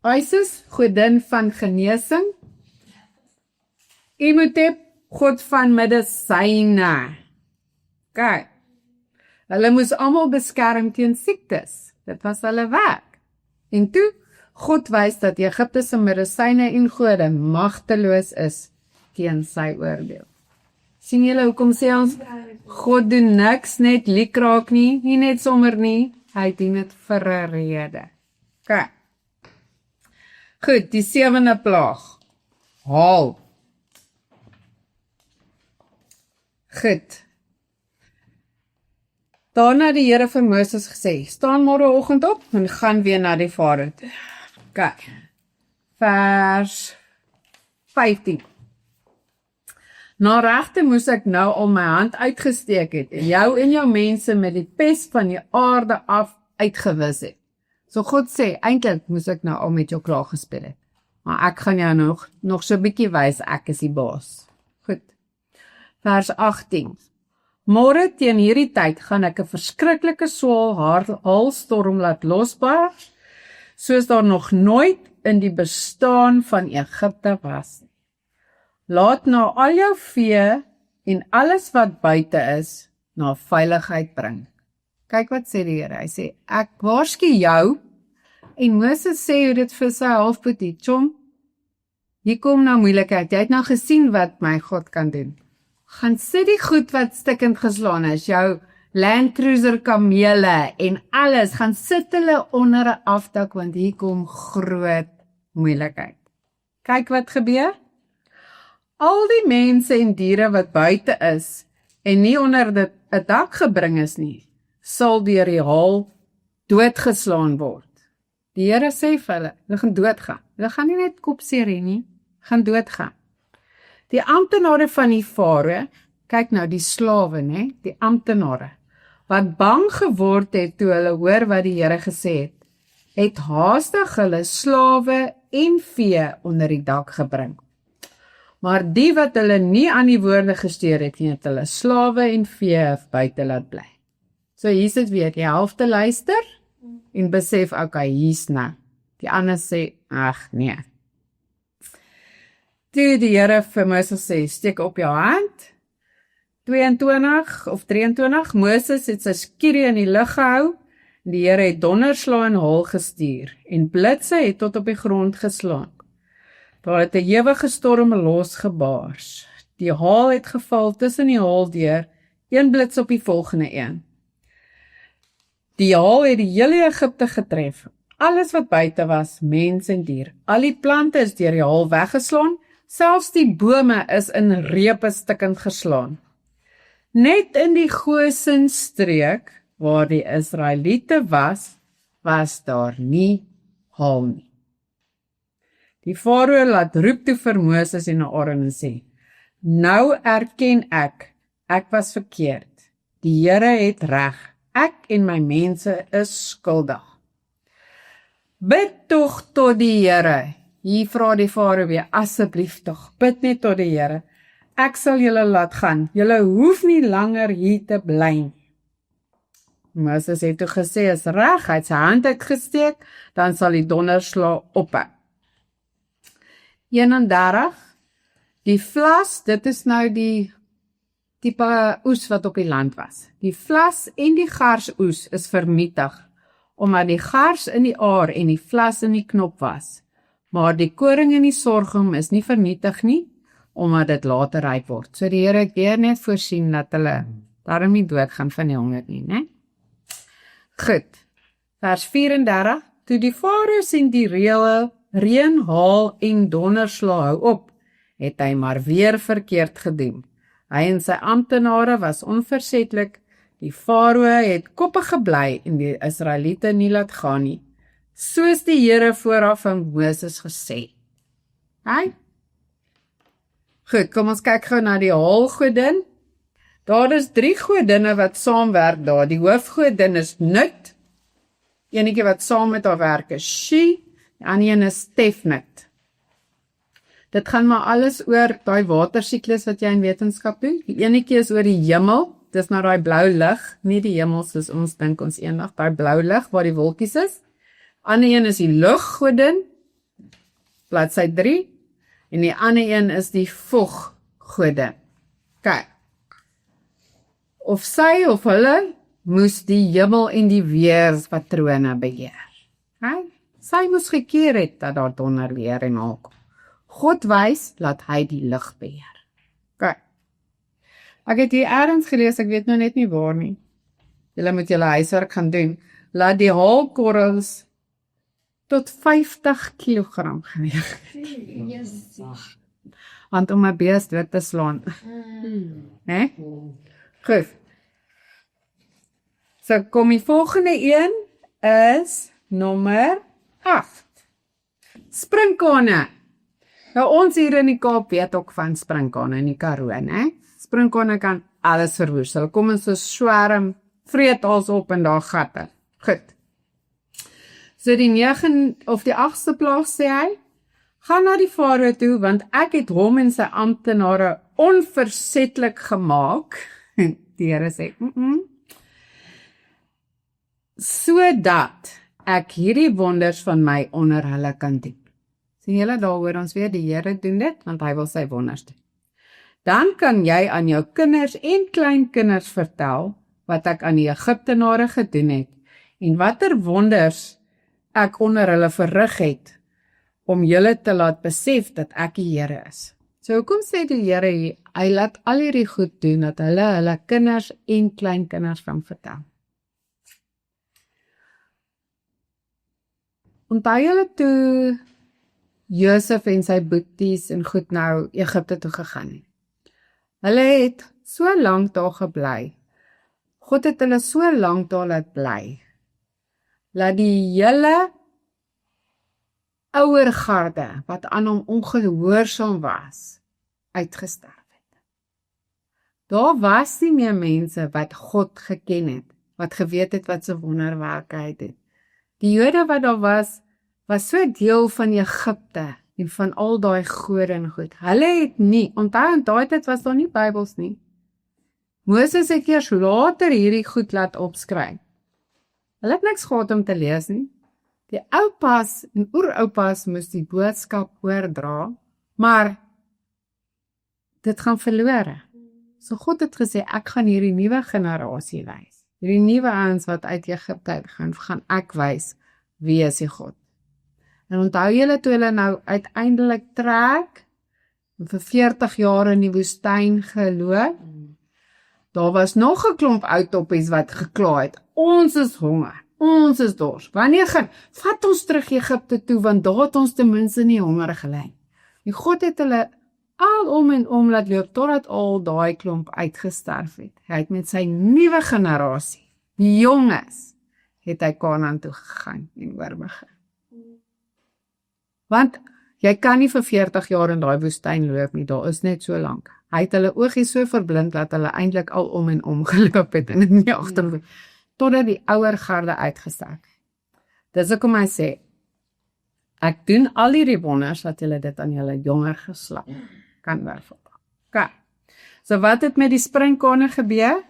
Isis, godin van genesing. Imhotep, god van medisyne. Kyk, hulle moes almal beskerm teen siektes. Dit was hulle werk. En toe, God wys dat die Egiptese medisyne en gode magteloos is teen sy oordeel. Sien julle hoekom sê ons, God doen niks net liekraak nie, nie net sommer nie, hy doen dit vir 'n rede. Okay. Goed, die 7de plaag. Haal. Goed. Daarna die Here vir Moses gesê, staan môreoggend op en gaan weer na die Farao toe. Okay. Vers 15. Na regte moes ek nou al my hand uitgesteek het en jou mense met die pes van die aarde af uitgewis het. So God sê, eintlik moes ek nou al met jou klaar gespeel het. Maar ek gaan jou nog so 'n bietjie wys, ek is die baas. Goed. Vers 18. Môre teen hierdie tyd gaan ek 'n verskriklike swaal haalstorm laat losbars, soos daar nog nooit in die bestaan van Egipte was nie. Laat nou al jou vee en alles wat buite is, na veiligheid bring. Kyk wat sê die Here, hy sê, ek waarsku jou, en Moses sê hoe dit vir sy halfbroertjie, Chom, hier kom nou moeilikheid, jy het nou gesien wat my God kan doen. Gaan sit die goed wat stikkend geslaan is, jou Land Cruiser kamele en alles, gaan sit hulle onder 'n afdak, want hier kom groot moeilikheid. Kyk wat gebeur. Al die mense en diere wat buite is, en nie onder 'n dak gebring is nie, sal deur die haal doodgeslaan word. Die Here sê vir hulle gaan doodgaan. Hulle gaan nie net kopseer hê nie, gaan doodgaan. Die amptenare van die Farao, kyk nou die slawe, né, die amptenare, wat bang geword het toe hulle hoor wat die Here gesê het haastig hulle slawe en vee onder die dak gebring. Maar die wat hulle nie aan die woorde gesteer het, het hulle slawe en vee buite laat bly. So hier sit weer, die helfte luister en besef, okay, hier's nou. Die ander sê, ag nee. Toe die Here vir Moses sê, steek op jou hand. 22 of 23, Moses het sy skierie in die lug gehou, en die Here het donderslae en haal gestuur, en blitse het tot op die grond geslaan. Daar het 'n ewige storm losgebaars. Die haal het geval tussen die haaldeur, een blits op die volgende een. Die haal het die hele Egipte getref. alles wat buite was, mens en dier. Al die plante is deur die haal weggeslaan, selfs die bome is in repe stukkend geslaan. Net in die Gosen streek, waar die Israeliete was daar nie haal nie. Die Farao laat roep toe vir Moses en Aaron en sê, nou erken ek was verkeerd. Die Here het reg, ek en my mense is skuldig. Bid tog tot die Here. Hier vra die Farao weer, asseblief tog, bid net tot die Here. Ek sal julle laat gaan, julle hoef nie langer hier te bly nie. Moses het toe gesê, is reg, hy het sy hand uitgesteek, dan sal die donderslag ophou. 31, die vlas, dit is nou die tipe oes wat op die land was. Die vlas en die garsoes is vernietig, omdat die gars in die aar en die vlas in die knop was. Maar die koring en die sorghum is nie vernietig nie, omdat dit later ryp word. So die Here het weer net voorsien dat hulle daarom nie doodgaan van die honger nie, né? Goed, vers 34, toe die Farao sien die reën, haal en donderslag hou op, het hy maar weer verkeerd gedoen. Hy en sy amptenare was onversetlik, die Farao het koppig gebly en die Israeliete nie laat gaan nie, soos die Here vooraf van Moses gesê. Hy? Goed, kom ons kyk gou na die haalgodin. Daar is 3 godinne wat saamwerk daar. Die hoofgodin is Nut, enetjie wat saam met haar werk is She, die ander een is Tefnut. Dit gaan maar alles oor daai watersiklus wat jy in wetenskap doen. Die enetjie is oor die hemel, dis nou daai blou lig, nie die hemel soos ons dink ons eendag, daai blou lig waar die wolkies is. Ander een is die luggodin, bladsy 3, en die ander een is die voggodin. Kyk. Of sy of hulle moes die hemel en die weerspatrone beheer. Sy moes gekeer het dat daar donder weer en haal kom. God wys, laat hy die lig beheer. Kyk. Ek het hier ergens gelees, ek weet nou net nie waar nie. Julle moet julle huiswerk gaan doen. Laat die haalkorrels tot 50 kilogram geweeg. Want om 'n bees dood te slaan. Né? Goed. So kom die volgende een is nommer 8. Sprinkane. Nou ons hier in die Kaap weet ook van sprinkane in die Karoo, né? Sprinkane kan alles verwoes. Hulle kom in so swerm, vreet alles op in daai gatte. Goed. So die 9 of die 8ste plaas sê hy, gaan na die Farao toe, want ek het hom en sy amptenare onversetlik gemaak. Die Here sê, sodat ek hierdie wonders van my onder hulle kan doen. Sien julle daaroor ons weer, die Here doen dit, want hy wil sy wonders doen. Dan kan jy aan jou kinders en kleinkinders vertel, wat ek aan die Egiptenare gedoen het, en watter wonders ek onder hulle verrig het, om julle te laat besef dat ek die Here is. So hoekom sê die Here hier, hy laat al hierdie goed doen, dat hulle kinders en kleinkinders van vertel. Onthou julle toe Josef en sy boeties en goed nou Egipte toe gegaan het. Hulle het so lank daar gebly. God het hulle so lank daar laat bly, laat die hele ouer garde, wat aan hom ongehoorsaam was, uitgesterf het. Daar was nie meer mense wat God geken het, wat geweet het wat sy wonderwerkheid het. Die Jode wat daar was so deel van Egipte en van al daai gode en goed. Hulle het nie, onthou in daai tyd was daar nie Bybels nie. Moses het eers later hierdie goed laat opskryf. Hulle het niks gehad om te lees nie. Die oupas en oeroupas moes die boodskap oordra, maar dit gaan verlore. So God het gesê, ek gaan hierdie nuwe generasie wys. Hierdie nuwe ouens wat uit Egipte gaan ek wys, wie is die God. En onthou julle toe hulle nou uiteindelik trek, en vir 40 jaar in die woestyn geloop, daar was nog 'n klomp oudtoppies wat gekla het, ons is honger. ons is dors. Wanneer gaan, vat ons terug Egipte toe, want daar het ons ten minste nie honger gelei. Die God het hulle al om en om laat loop, totdat al daai klomp uitgesterf het. Hy het met sy nuwe generasie, die jonges, het hy Kanaan toe gegaan en oorbegin. Want jy kan nie vir 40 jaar in daai woestyn loop nie, daar is net so lank. Hy het hulle oogies so verblind, dat hulle eintlik al om en om geloop het, en dit nie agterloop, totdat die ouer garde uitgesterf. Dis hoekom hy sê, ek doen al hierdie wonders, dat julle dit aan julle jonger geslag kan oorvat. Okay. So wat het met die springkane gebeur?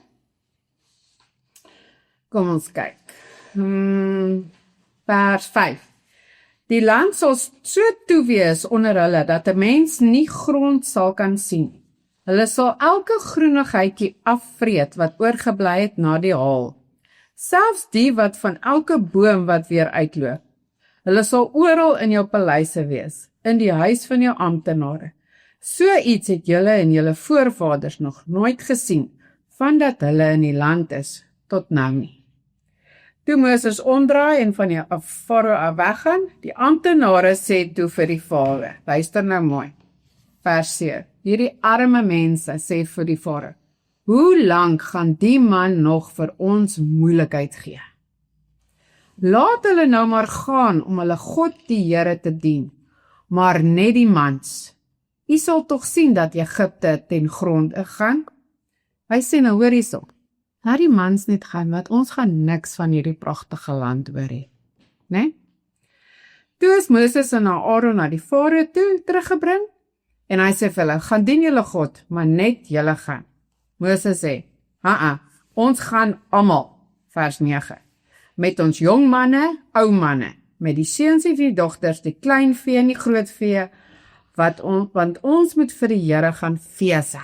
Kom ons kyk. Vers 5. Die land sal so toe wees onder hulle, dat 'n mens nie grond sal kan sien. Hulle sal elke groenigheidjie afvreet, wat oorgebly het na die haal. Selfs die wat van elke boom wat weer uitloop. Hulle sal oral in jou paleise wees, in die huis van jou amptenare. So iets het julle en julle voorvaders nog nooit gesien, vandat hulle in die land is, tot nou nie. Toe Moses omdraai en van die farao af weggaan, die amptenare sê toe vir die farao, luister nou mooi, vers 7, hierdie arme mense sê vir die farao, hoe lank gaan die man nog vir ons moeilikheid gee? Laat hulle nou maar gaan om hulle God die Here te dien, maar net die mans. U sal tog sien dat Egipte ten gronde gaan. Hy sê nou hoor hierso, laat die mans net gaan, want ons gaan niks van hierdie pragtige land hoor hê, né? Toe is Moses en Aaron na die farao toe teruggebring, en hy sê vir hulle, gaan dien julle God, maar net julle gaan. Moses sê, ons gaan almal, vers 9, met ons jong manne, ou manne, met die seuns en die dogters, die klein vee en die groot vee, want ons moet vir die Here gaan fees.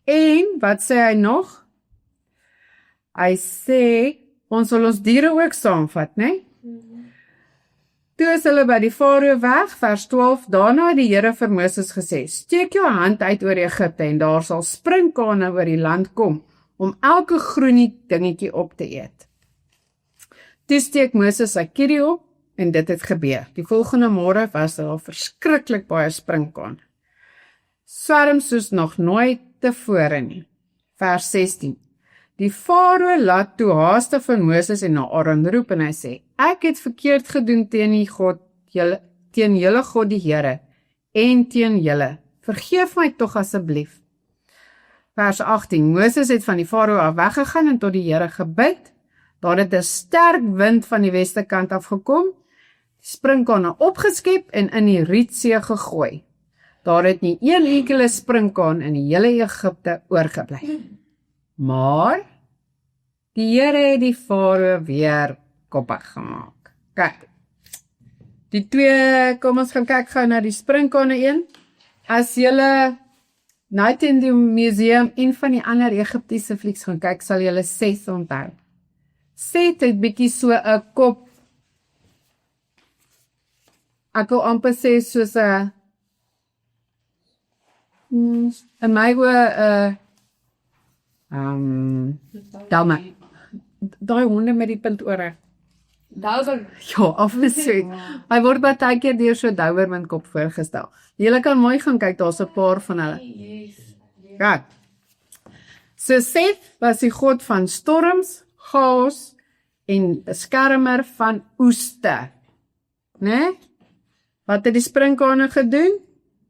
En, wat sê hy nog? Hy sê, ons sal ons diere ook saamvat, né? Toe is hulle by die farao weg, vers 12, daarna het die Here vir Moses gesê, steek jou hand uit oor Egipte, en daar sal springkane oor die land kom, om elke groenie dingetjie op te eet. Toe steek Moses sy kierie op, en dit het gebeur. Die volgende môre was daar al verskriklik baie springkane. Swerm soos nog nooit tevore nie. Vers 16. Die farao laat toe haastig van Moses en Aaron roep en hy sê, ek het verkeerd gedoen teen julle God die Here, en teen julle. Vergeef my tog asseblief. Vers 18. Moses het van die farao af weggegaan en tot die Here gebid. Daar het 'n sterk wind van die weste kant af gekom, springkane opgeskep en in die Rietsee gegooi. Daar het nie een enkele springkaan in die hele Egipte oorgebly. Maar die Here het die farao weer koppig gemaak. Kyk. Die twee, kom ons gaan kyk gou na die springkane een. As julle Night in the Museum en van die ander Egiptiese flieks gaan kyk, sal julle Seth onthou. Seth het bietjie so 'n kop, ek wil amper sê soos 'n my Dalma. Daai honde met die puntore. Dauber. Ja, afgesê. Hy word baie keer deur so Doberman kop voorgestel. Julle kan mooi gaan kyk, daar's 'n paar van hulle. Ja. So Seth was die god van storms, chaos en beskermer van oeste. Né? Wat het die springkane gedoen?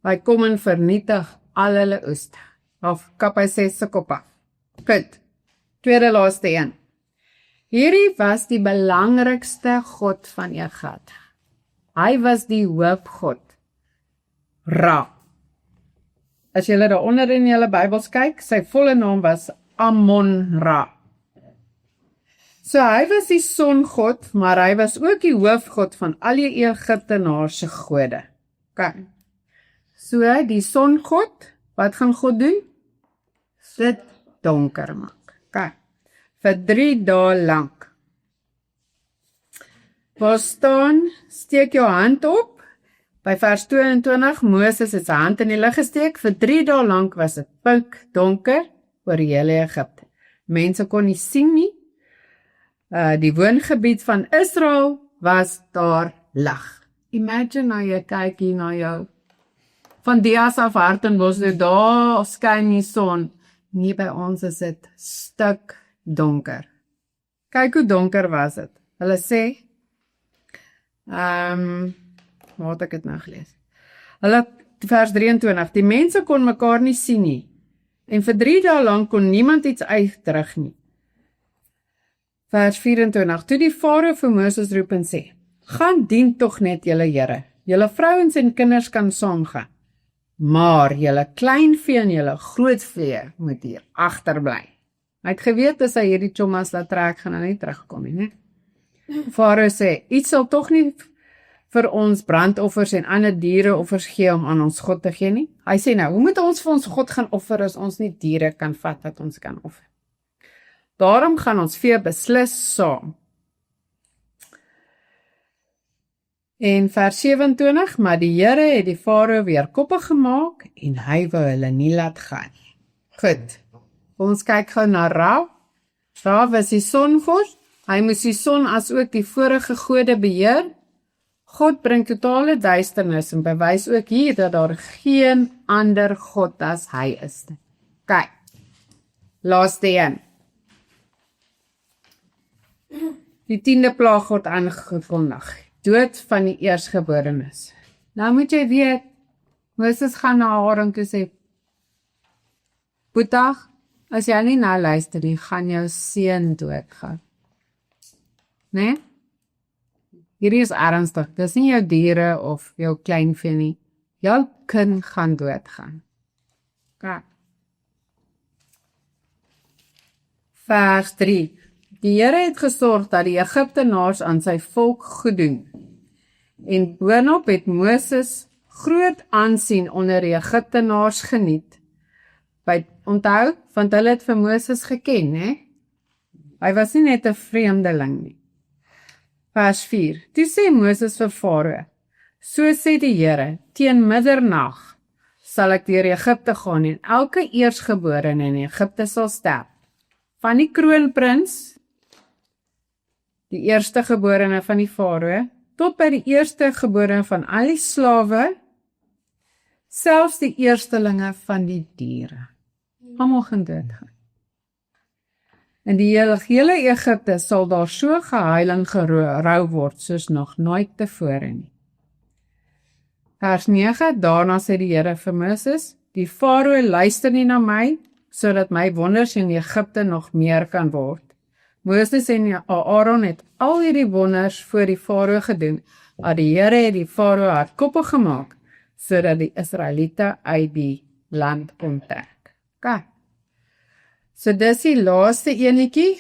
Hy kom en vernietig al hulle oeste. Of kap hy sê se kop af. Goed. Tweede laaste een. Hierdie was die belangrikste god van Egipte. Hy was die hoofgod. Ra. As julle daaronder in julle Bybels kyk, sy volle naam was Amon-Ra. So hy was die songod, maar hy was ook die hoofgod van al die Egiptenaarse gode. Okay. So die songod, wat gaan God doen? Dit donker maak. Okay. Vir 3 dae lank. Waar staan, steek jou hand op. By vers 22, Moses het sy hand in die lug gesteek. Vir 3 dae lank was dit pink donker oor die hele Egipte. Mense kon nie sien nie. die woongebied van Israel, was daar lig. Imagine nou jy kyk hier na jou, van Dias af Hartenbos, nou daar skyn die son, nie by ons is dit stuk donker. Kyk hoe donker was dit. Hulle sê, waar het ek het nou gelees? Hulle, vers 23, die mense kon mekaar nie sien nie, en vir 3 dae lang kon niemand iets uitdruk nie. Vers 24, toe die Farao vir Moses roep en sê, gaan dien tog net julle Here, julle vrouens en kinders kan saamgaan, maar julle kleinvee en julle grootvee moet hier agterbly. Hy het geweet as hy hierdie chommas laat trek, gaan hy nie terugkom nie, né? Farao sê, iets sal tog nie vir ons brandoffers en ander diereoffers gee om aan ons God te gee nie. Hy sê nou, hoe moet ons vir ons God gaan offer as ons nie diere kan vat wat ons kan offer? Daarom gaan ons vee beslis saam. En vers 27, maar die Here het die Farao weer koppig gemaak en hy wou hulle nie laat gaan. Goed, ons kyk gou na Ra. Ra was die sonvors, hy moes die son as ook die vorige gode beheer. God bring totale duisternis en bewys ook hier dat daar geen ander God as hy is. Kyk, laaste een. Die 10de plaag word aangekondig. Dood van die eerstgeborenes. Nou moet jy weet, Moses gaan na Aaron toe sê, Boeta, as jy nie nou luister, die gaan jou seun doodgaan. Nee? Hierdie is ernstig, dis nie jou diere of jou kleinvee nie. Jou kind gaan doodgaan. Kijk. Vers 3. Die Here het gesorg dat die Egiptenaars aan sy volk goed doen. En boonop het Moses groot aansien onder die Egiptenaars geniet. Onthou, want hulle het vir Moses geken, hè? Hy was nie net 'n vreemdeling nie. Vers 4. Toe sê Moses vir Farao, so sê die Here, teen middernag sal ek deur Egipte gaan en elke eersgeborene in Egipte sal sterf. Van die kroonprins, die eerste geborene van die Farao, tot by die eerste geborene van al die slawe, selfs die eerstelinge van die diere. Almal gaan doodgaan. In die hele Egipte sal daar so gehuil en gerou word, soos nog nooit tevore nie. Vers 9, daarna sê die Here vir Moses, die Farao luister nie na my, sodat my wonders in Egipte nog meer kan word. Moses en Aaron het al hierdie wonders voor die Farao gedoen, maar die Here het die Farao hardkoppig gemaak, sodat die Israeliete uit die land kon trek. Kijk. So dis die laaste enetjie,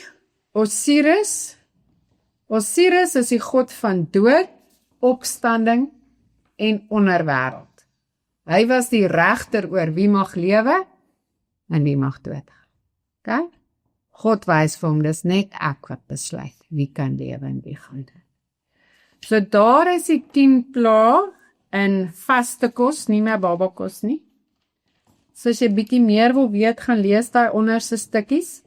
Osiris. Osiris is die god van dood, opstanding en onderwêreld. Hy was die regter oor wie mag lewe en wie mag doodgaan. Okay? God wys vir hom, dis net ek wat besluit wie kan lewe en wie gaan dood. So daar is die 10 plaae in vaste kos, nie meer babakos nie. So as jy bietjie meer wil weet, gaan lees daai onderste stukkies.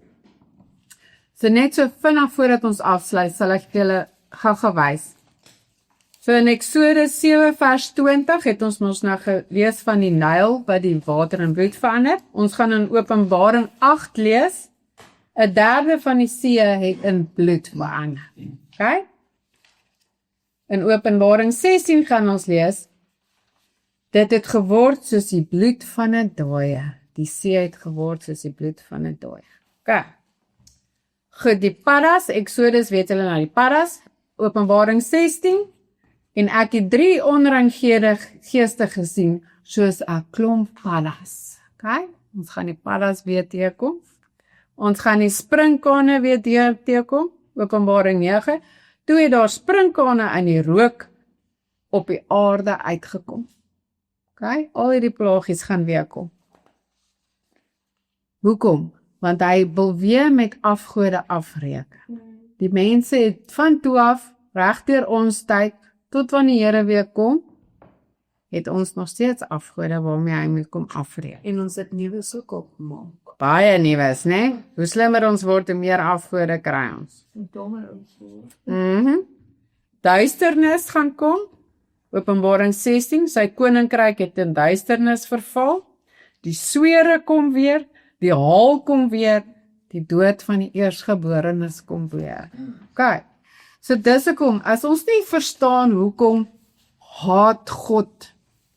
So net so vinnig voordat ons afsluit, sal ek julle gou gewys. So in Eksodus 7 vers 20 het ons mos nou gelees van die Nyl wat die water in bloed verander. Ons gaan in Openbaring 8 lees. 1/3 van die see het in bloed verander. Okay? In Openbaring 16 gaan ons lees, dit het geword soos die bloed van 'n dooie. Die see het geword soos die bloed van 'n dooie. Okay. Goed, die paddas, Eksodus weet hulle nou die paddas, Openbaring 16, en ek het 3 onreine geeste gesien, soos 'n klomp paddas. Okay? Ons gaan die paddas weer teekom. Ons gaan die sprinkane weer teekom, Openbaring 9. Toe het daar sprinkane in die rook op die aarde uitgekom. Okay? Al hierdie plaagies gaan weer kom. Hoekom? Want hy wil weer met afgode afreken. Die mense het van toe af, reg deur ons tyd, tot wanneer die Here weer kom, het ons nog steeds afgode waarmee hy moet kom afreek. En ons het nuwe ook opgemaak. Baie nuus, né? Hoe slimmer ons word, hoe meer afgode kry ons. En dommer ons so. Duisternis gaan kom. Openbaring 16, sy koninkryk het in duisternis verval. Die swere kom weer, die haal kom weer, die dood van die eersgeborenes kom weer. OK. So dis hoekom, as ons nie verstaan hoekom haat God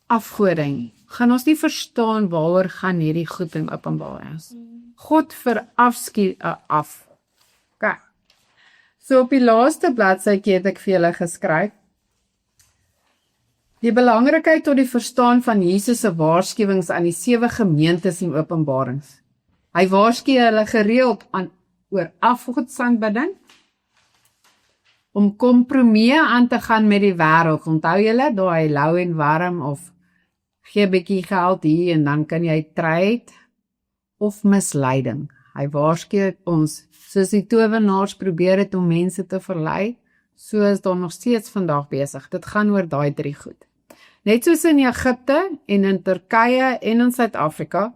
afgode nie, gaan ons nie verstaan waaroor gaan hierdie goed in Openbaring is. God verafskuw af. OK. So op die laaste bladsytjie het ek vir julle geskryf, die belangrikheid tot die verstaan van Jesus se waarskuwings aan die 7 gemeentes in Openbarings. Hy waarsku hulle gereeld oor afgodsaanbidding, om kompromie aan te gaan met die wêreld. Onthou julle, daai lou en warm of gee 'n bietjie geld hier en dan kan jy trade of misleiding. Hy waarsku ons, soos die towenaars probeer het om mense te verlei, so is daar nog steeds vandag besig. Dit gaan oor daai 3 goed. Net soos in Egipte en in Turkye en in Suid-Afrika,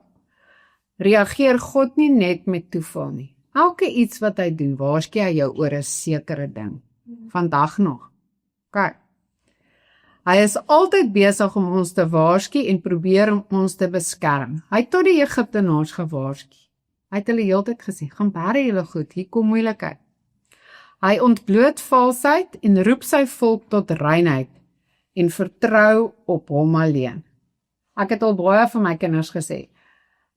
reageer God nie net met toeval nie. Elke iets wat hy doen, waarsku hy jou oor 'n sekere ding. Vandag nog. OK. Hy is altyd besig om ons te waarsku en probeer om ons te beskerm. Hy het tot die Egiptenaars gewaarsku. Hy het hulle heeltyd gesê, gaan bære julle goed, hier kom moeilikheid. Hy ontbloot valsheid en roep sy volk tot reinheid en vertrou op hom alleen. Ek het al baie vir my kinders gesê,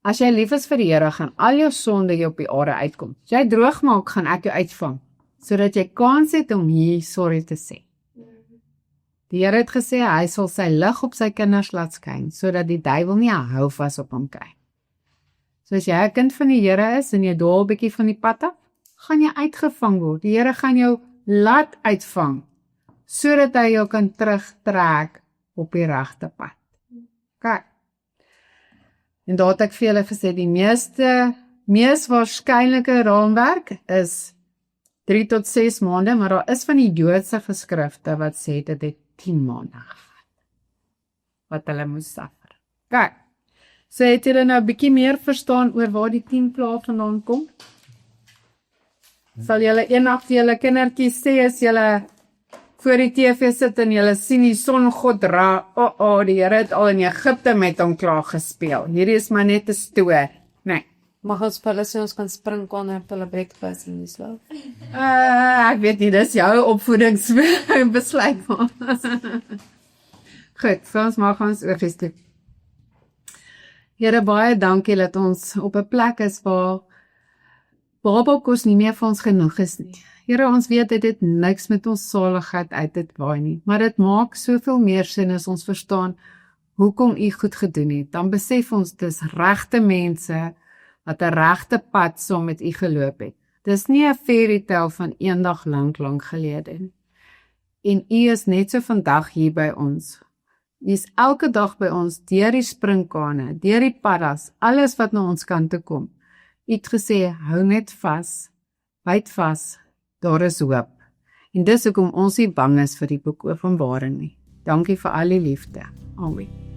as jy lief is vir die Here, gaan al jou sonde hier op die aarde uitkom. As jy droog maak, gaan ek jou uitvang, sodat jy kans het om hier sorry te sê. Die Here het gesê, hy sal sy lig op sy kinders laat skyn, sodat die duiwel nie 'n houvas op hom kry. So as jy 'n kind van die Here is en jy dwaal 'n bietjie van die pad af, gaan jy uitgevang word. Die Here gaan jou laat uitvang, sodat hy jou kan terugtrek op die regte pad. Kyk. En daar het ek vir julle gesê, die mees waarskynlike raamwerk is 3 tot 6 maande, maar daar is van die Joodse geskrifte wat sê dit het 10 maande gehad, wat hulle moes suffer. Kyk, so het julle nou 'n bietjie meer verstaan oor waar die 10 plaae vandaan kom? Sal julle eendag vir julle kindertjies sê, as julle voor die TV sit en julle sien die songod Ra, die Here het al in Egipte met hom klaar gespeel. Hierdie is maar net 'n stoor. Nee. Mag ons vir hulle sê ons kan spring kon op hulle breakfast en die slaap? Ek weet nie, dis jou opvoedingsbesluit. Goed, so ons mag ons oorgestoep. Here, baie dankie dat ons op 'n plek is waar babakos nie meer vir ons genoeg is nie. Here, ons weet dit het niks met ons saligheid uit te waai nie, maar dit maak soveel meer sin as ons verstaan hoekom U goed gedoen het. Dan besef ons dis regte mense wat 'n regte pad saam met U geloop het. Dis nie 'n fairy tale van eendag lank gelede nie. En U is net so vandag hier by ons. U is elke dag by ons, deur die springkane, deur die paddas, alles wat na ons kant toe kom. U het gesê, hou net vas, byt vas, daar is hoop. En dis hoekom ons nie bang is vir die boek Openbaring nie. Dankie vir al die liefde. Amen.